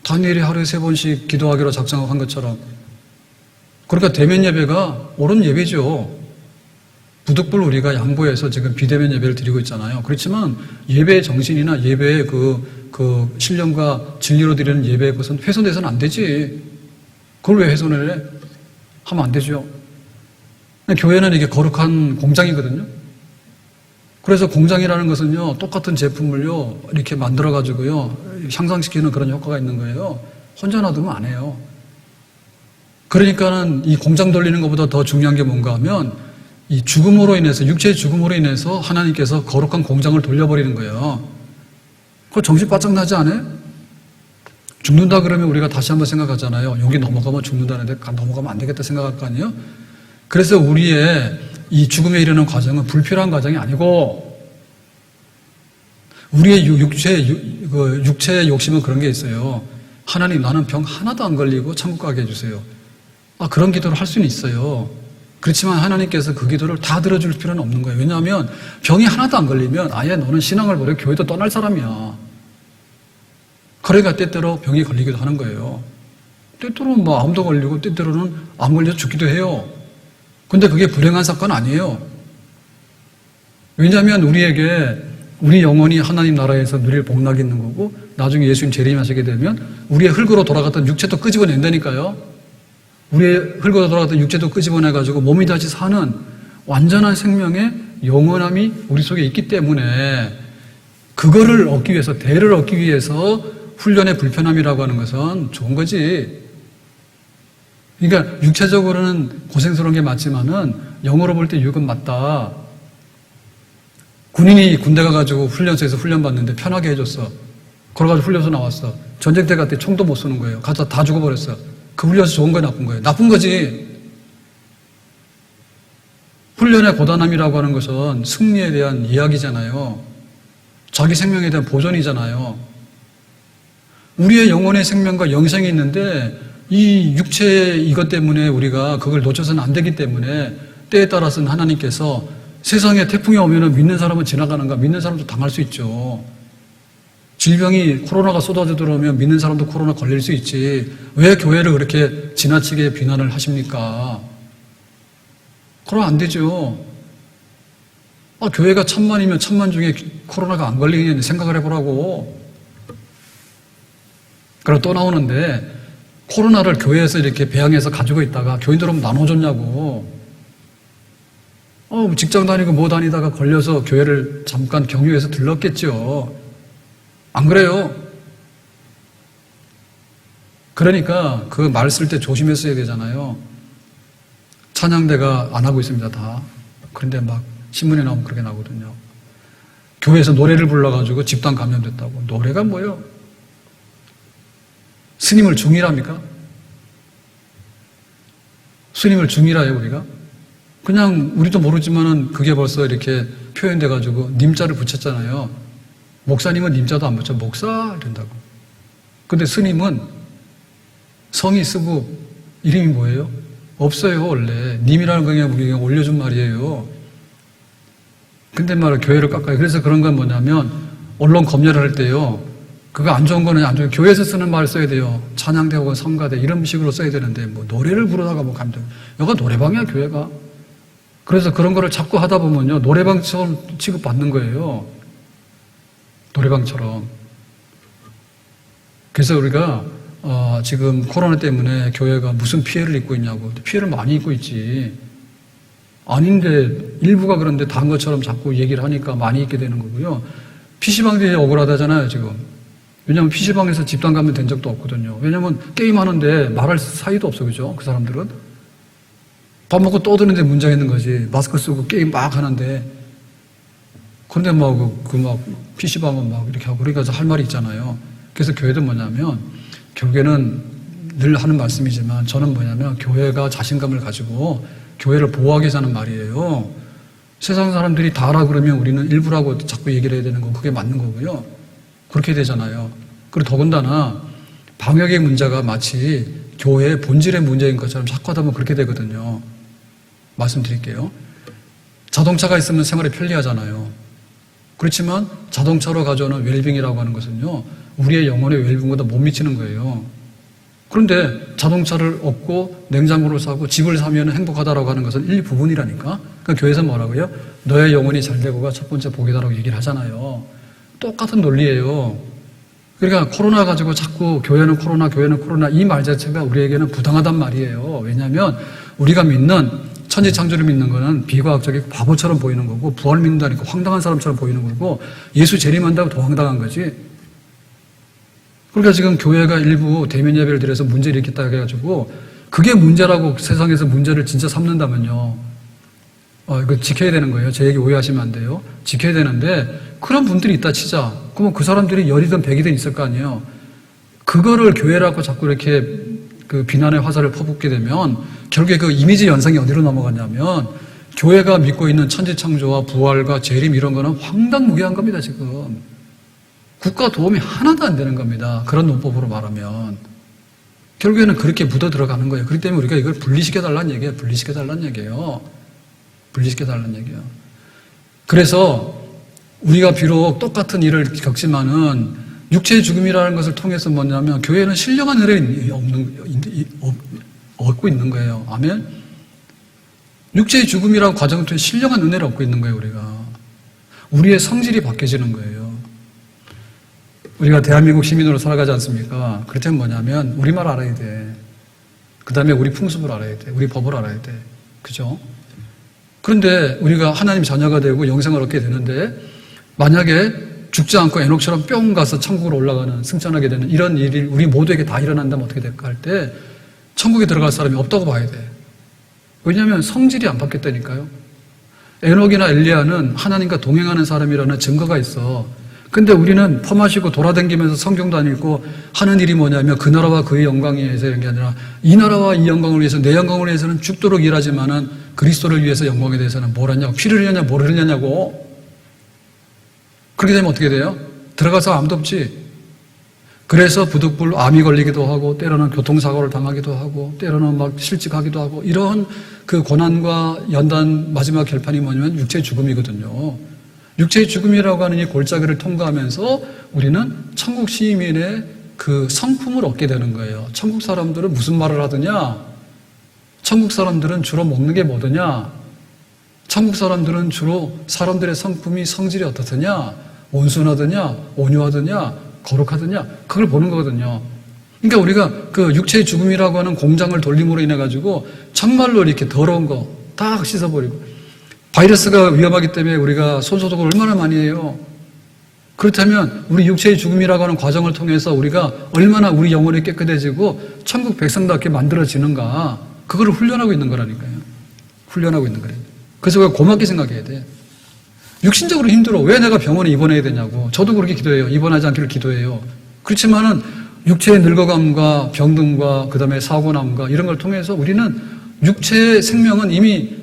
다니엘이 하루에 3번씩 기도하기로 작정한 것처럼 그러니까 대면 예배가 옳은 예배죠. 부득불 우리가 양보해서 지금 비대면 예배를 드리고 있잖아요. 그렇지만 예배의 정신이나 예배의 그 신령과 진리로 드리는 예배의 것은 훼손돼서는 안 되지. 그걸 왜 훼손을 해? 하면 안 되죠. 교회는 이게 거룩한 공장이거든요. 그래서 공장이라는 것은요, 똑같은 제품을요, 이렇게 만들어가지고요, 향상시키는 그런 효과가 있는 거예요. 혼자 놔두면 안 해요. 그러니까는 이 공장 돌리는 것보다 더 중요한 게 뭔가 하면 이 죽음으로 인해서, 육체의 죽음으로 인해서 하나님께서 거룩한 공장을 돌려버리는 거예요. 그거 정신 바짝 나지 않아요? 죽는다 그러면 우리가 다시 한번 생각하잖아요. 여기 넘어가면 죽는다는데 넘어가면 안 되겠다 생각할 거 아니에요? 그래서 우리의 이 죽음에 이르는 과정은 불필요한 과정이 아니고 우리의 육체의 욕심은 그런 게 있어요. 하나님 나는 병 하나도 안 걸리고 천국 가게 해주세요. 그런 기도를 할 수는 있어요. 그렇지만 하나님께서 그 기도를 다 들어줄 필요는 없는 거예요. 왜냐하면 병이 하나도 안 걸리면 아예 너는 신앙을 버려 교회도 떠날 사람이야. 그러니까 때때로 병이 걸리기도 하는 거예요. 때때로는 뭐 암도 걸리고 때때로는 암 걸려서 죽기도 해요. 근데 그게 불행한 사건 아니에요. 왜냐하면 우리에게 우리 영혼이 하나님 나라에서 누릴 복락이 있는 거고 나중에 예수님 재림하시게 되면 우리의 흙으로 돌아갔던 육체도 끄집어낸다니까요. 우리의 흙으로 돌아갔던 육체도 끄집어내가지고 몸이 다시 사는 완전한 생명의 영원함이 우리 속에 있기 때문에 그거를 얻기 위해서, 대를 얻기 위해서 훈련의 불편함이라고 하는 것은 좋은 거지. 그러니까 육체적으로는 고생스러운 게 맞지만은 영어로 볼 때 유익은 맞다. 군인이 군대 가가지고 훈련소에서 훈련받는데 편하게 해줬어. 걸어가지고 훈련소 나왔어. 전쟁때 갔더니 총도 못 쏘는 거예요. 가서 다 죽어버렸어. 그 훈련소 좋은 거야, 나쁜 거예요? 나쁜 거지. 훈련의 고단함이라고 하는 것은 승리에 대한 이야기잖아요. 자기 생명에 대한 보존이잖아요. 우리의 영혼의 생명과 영생이 있는데 이 육체의 이것 때문에 우리가 그걸 놓쳐서는 안 되기 때문에 때에 따라서는 하나님께서 세상에 태풍이 오면은 믿는 사람은 지나가는가, 믿는 사람도 당할 수 있죠. 질병이 코로나가 쏟아져 들어오면 믿는 사람도 코로나 걸릴 수 있지. 왜 교회를 그렇게 지나치게 비난을 하십니까? 그러면 안 되죠. 교회가 1000만이면 1000만 중에 코로나가 안 걸리는 생각을 해보라고. 그리고 또 나오는데 코로나를 교회에서 이렇게 배양해서 가지고 있다가 교인들은 나눠줬냐고. 직장 다니고 뭐 다니다가 걸려서 교회를 잠깐 격려해서 들렀겠죠. 안 그래요? 그러니까 그 말 쓸 때 조심했어야 되잖아요. 찬양대가 안 하고 있습니다, 다. 그런데 막 신문에 나오면 그렇게 나오거든요. 교회에서 노래를 불러가지고 집단 감염됐다고. 노래가 뭐예요? 스님을 중이랍니까? 스님을 중이라요, 우리가? 그냥 우리도 모르지만은 그게 벌써 이렇게 표현돼가지고 님자를 붙였잖아요. 목사님은 님자도 안 붙여. 목사 이런다고. 근데 스님은 성이 쓰고 이름이 뭐예요? 없어요, 원래. 님이라는 거 그냥 우리가 올려준 말이에요. 근데 말을 교회를 깎아요. 그래서 그런 건 뭐냐면 언론 검열을 할 때요. 그거 안 좋은 거는 안 좋아요. 교회에서 쓰는 말 써야 돼요. 찬양대 혹은 성가대 이런 식으로 써야 되는데 뭐 노래를 부르다가 뭐 감정. 여가 노래방이야, 교회가. 그래서 그런 거를 자꾸 하다 보면요. 노래방처럼 취급받는 거예요. 노래방처럼. 그래서 우리가 지금 코로나 때문에 교회가 무슨 피해를 입고 있냐고. 피해를 많이 입고 있지. 아닌데 일부가 그런데 다한 것처럼 자꾸 얘기를 하니까 많이 입게 되는 거고요. PC방들이 억울하다잖아요, 지금. 왜냐하면 PC방에서 집단 감염 된 적도 없거든요. 왜냐하면 게임하는데 말할 사이도 없어, 그죠? 그 사람들은. 밥 먹고 떠드는데 문제가 있는 거지. 마스크 쓰고 게임 막 하는데. 그런데 막 PC방은 막 이렇게 하고. 그러니까 할 말이 있잖아요. 그래서 교회도 뭐냐면, 결국에는 늘 하는 말씀이지만, 저는 뭐냐면, 교회가 자신감을 가지고 교회를 보호하기 위해서 하는 말이에요. 세상 사람들이 다라 그러면 우리는 일부라고 자꾸 얘기를 해야 되는 거, 그게 맞는 거고요. 그렇게 되잖아요. 그리고 더군다나 방역의 문제가 마치 교회의 본질의 문제인 것처럼 자꾸 하다 보면 그렇게 되거든요. 말씀드릴게요. 자동차가 있으면 생활이 편리하잖아요. 그렇지만 자동차로 가져오는 웰빙이라고 하는 것은요, 우리의 영혼의 웰빙보다 못 미치는 거예요. 그런데 자동차를 얻고 냉장고를 사고 집을 사면 행복하다라고 하는 것은 일부분이라니까. 그러니까 교회에서 뭐라고요? 너의 영혼이 잘 되고가 첫 번째 복이다라고 얘기를 하잖아요. 똑같은 논리예요. 그러니까 코로나 가지고 자꾸 교회는 코로나 이 말 자체가 우리에게는 부당하단 말이에요. 왜냐하면 우리가 믿는 천지창조를 믿는 거는 비과학적이고 바보처럼 보이는 거고, 부활 믿는다니까 황당한 사람처럼 보이는 거고, 예수 재림한다고 더 황당한 거지. 그러니까 지금 교회가 일부 대면 예배를 드려서 문제를 일으켰다 해가지고 그게 문제라고 세상에서 문제를 진짜 삼는다면요. 이거 지켜야 되는 거예요. 제 얘기 오해하시면 안 돼요. 지켜야 되는데 그런 분들이 있다 치자. 그러면 그 사람들이 10이든 100이든 있을 거 아니에요. 그거를 교회라고 자꾸 이렇게 그 비난의 화살을 퍼붓게 되면 결국에 그 이미지 연상이 어디로 넘어가냐면 교회가 믿고 있는 천지창조와 부활과 재림 이런 거는 황당무계한 겁니다, 지금. 국가 도움이 하나도 안 되는 겁니다. 그런 논법으로 말하면. 결국에는 그렇게 묻어 들어가는 거예요. 그렇기 때문에 우리가 이걸 분리시켜달라는 얘기예요. 분리시켜달라는 얘기예요. 분리시켜달라는 얘기예요. 그래서 우리가 비록 똑같은 일을 겪지만은 육체의 죽음이라는 것을 통해서 뭐냐면 교회는 신령한 은혜를 얻고 있는 거예요. 아멘? 육체의 죽음이라는 과정을 통해 신령한 은혜를 얻고 있는 거예요, 우리가. 우리의 성질이 바뀌어지는 거예요. 우리가 대한민국 시민으로 살아가지 않습니까? 그렇다면 뭐냐면 우리말 알아야 돼. 그 다음에 우리 풍습을 알아야 돼. 우리 법을 알아야 돼. 그죠? 그런데 우리가 하나님 자녀가 되고 영생을 얻게 되는데 만약에 죽지 않고 에녹처럼 뿅 가서 천국으로 올라가는 승천하게 되는 이런 일이 우리 모두에게 다 일어난다면 어떻게 될까 할 때 천국에 들어갈 사람이 없다고 봐야 돼. 왜냐하면 성질이 안 바뀌었다니까요. 에녹이나 엘리야는 하나님과 동행하는 사람이라는 증거가 있어. 근데 우리는 퍼마시고 돌아다니면서 성경도 안 읽고 하는 일이 뭐냐면 그 나라와 그의 영광에 위해서 이런 게 아니라 이 나라와 이 영광을 위해서 내 영광을 위해서는 죽도록 일하지만은 그리스도를 위해서 영광에 대해서는 뭘 하냐고, 피를 흘렸냐 뭘 흘렸냐고. 그렇게 되면 어떻게 돼요? 들어가서 아무도 없지. 그래서 부득불 암이 걸리기도 하고 때로는 교통사고를 당하기도 하고 때로는 막 실직하기도 하고 이런 그 고난과 연단 마지막 결판이 뭐냐면 육체의 죽음이거든요. 육체의 죽음이라고 하는 이 골짜기를 통과하면서 우리는 천국 시민의 그 성품을 얻게 되는 거예요. 천국 사람들은 무슨 말을 하더냐? 천국 사람들은 주로 먹는 게 뭐더냐? 천국 사람들은 주로 사람들의 성품이 성질이 어떻더냐? 온순하더냐? 온유하더냐? 거룩하더냐? 그걸 보는 거거든요. 그러니까 우리가 그 육체의 죽음이라고 하는 공장을 돌림으로 인해 가지고 정말로 이렇게 더러운 거 딱 씻어버리고, 바이러스가 위험하기 때문에 우리가 손소독을 얼마나 많이 해요. 그렇다면 우리 육체의 죽음이라고 하는 과정을 통해서 우리가 얼마나 우리 영혼이 깨끗해지고 천국 백성답게 만들어지는가, 그거를 훈련하고 있는 거라니까요. 훈련하고 있는 거예요. 그래서 우리가 고맙게 생각해야 돼. 육신적으로 힘들어. 왜 내가 병원에 입원해야 되냐고. 저도 그렇게 기도해요. 입원하지 않기를 기도해요. 그렇지만은 육체의 늙어감과 병듦과 그 다음에 사고남과 이런 걸 통해서 우리는 육체의 생명은 이미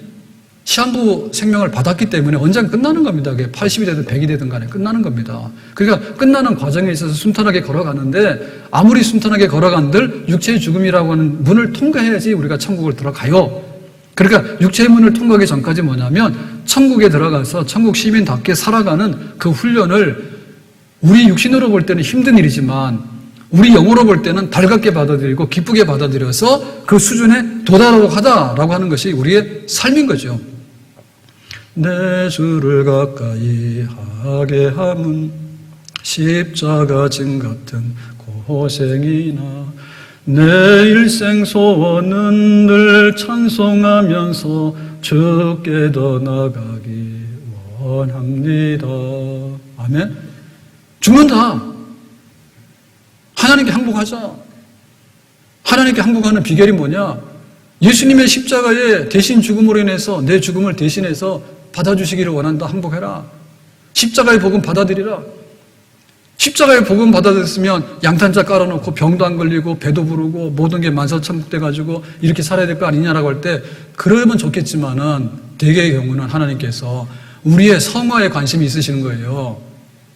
시한부 생명을 받았기 때문에 언젠가 끝나는 겁니다. 그게 80이 되든 100이 되든 간에 끝나는 겁니다. 그러니까 끝나는 과정에 있어서 순탄하게 걸어가는데, 아무리 순탄하게 걸어간들 육체의 죽음이라고 하는 문을 통과해야지 우리가 천국을 들어가요. 그러니까 육체의 문을 통과하기 전까지 뭐냐면 천국에 들어가서 천국 시민답게 살아가는 그 훈련을 우리 육신으로 볼 때는 힘든 일이지만 우리 영으로 볼 때는 달갑게 받아들이고 기쁘게 받아들여서 그 수준에 도달하도록 하다라고 하는 것이 우리의 삶인 거죠. 내 주를 가까이 하게 함은 십자가 진 같은 고생이나 내 일생 소원은 늘 찬송하면서 주께 더 나가기 원합니다. 아멘. 죽는다. 하나님께 항복하자. 하나님께 항복하는 비결이 뭐냐? 예수님의 십자가의 대신 죽음으로 인해서 내 죽음을 대신해서 받아주시기를 원한다. 항복해라. 십자가의 복음 받아들이라. 십자가의 복음 받아들였으면 양탄자 깔아놓고 병도 안 걸리고 배도 부르고 모든 게 만사천국돼가지고 이렇게 살아야 될 거 아니냐라고 할 때 그러면 좋겠지만은 대개의 경우는 하나님께서 우리의 성화에 관심이 있으시는 거예요.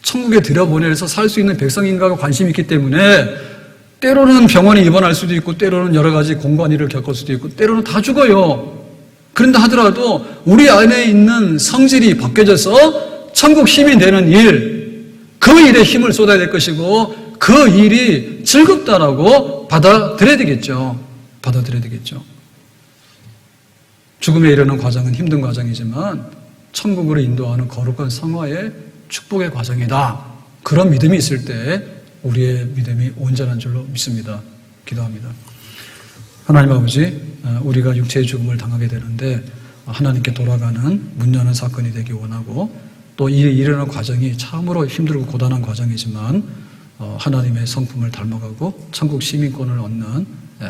천국에 들여보내서 살 수 있는 백성인가가 관심이 있기 때문에 때로는 병원에 입원할 수도 있고 때로는 여러 가지 공고한 일을 겪을 수도 있고 때로는 다 죽어요. 그런다 하더라도 우리 안에 있는 성질이 바뀌어져서 천국 시민 되는 일, 그 일에 힘을 쏟아야 될 것이고 그 일이 즐겁다라고 받아들여야 되겠죠. 받아들여야 되겠죠. 죽음에 이르는 과정은 힘든 과정이지만 천국으로 인도하는 거룩한 성화의 축복의 과정이다. 그런 믿음이 있을 때 우리의 믿음이 온전한 줄로 믿습니다. 기도합니다. 하나님 아버지, 우리가 육체의 죽음을 당하게 되는데 하나님께 돌아가는 문 여는 사건이 되기 원하고 또 이 이르는 과정이 참으로 힘들고 고단한 과정이지만 하나님의 성품을 닮아가고 천국 시민권을 얻는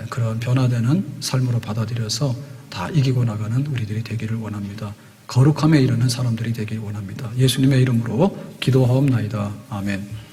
그런 변화되는 삶으로 받아들여서 다 이기고 나가는 우리들이 되기를 원합니다. 거룩함에 이르는 사람들이 되길 원합니다. 예수님의 이름으로 기도하옵나이다. 아멘.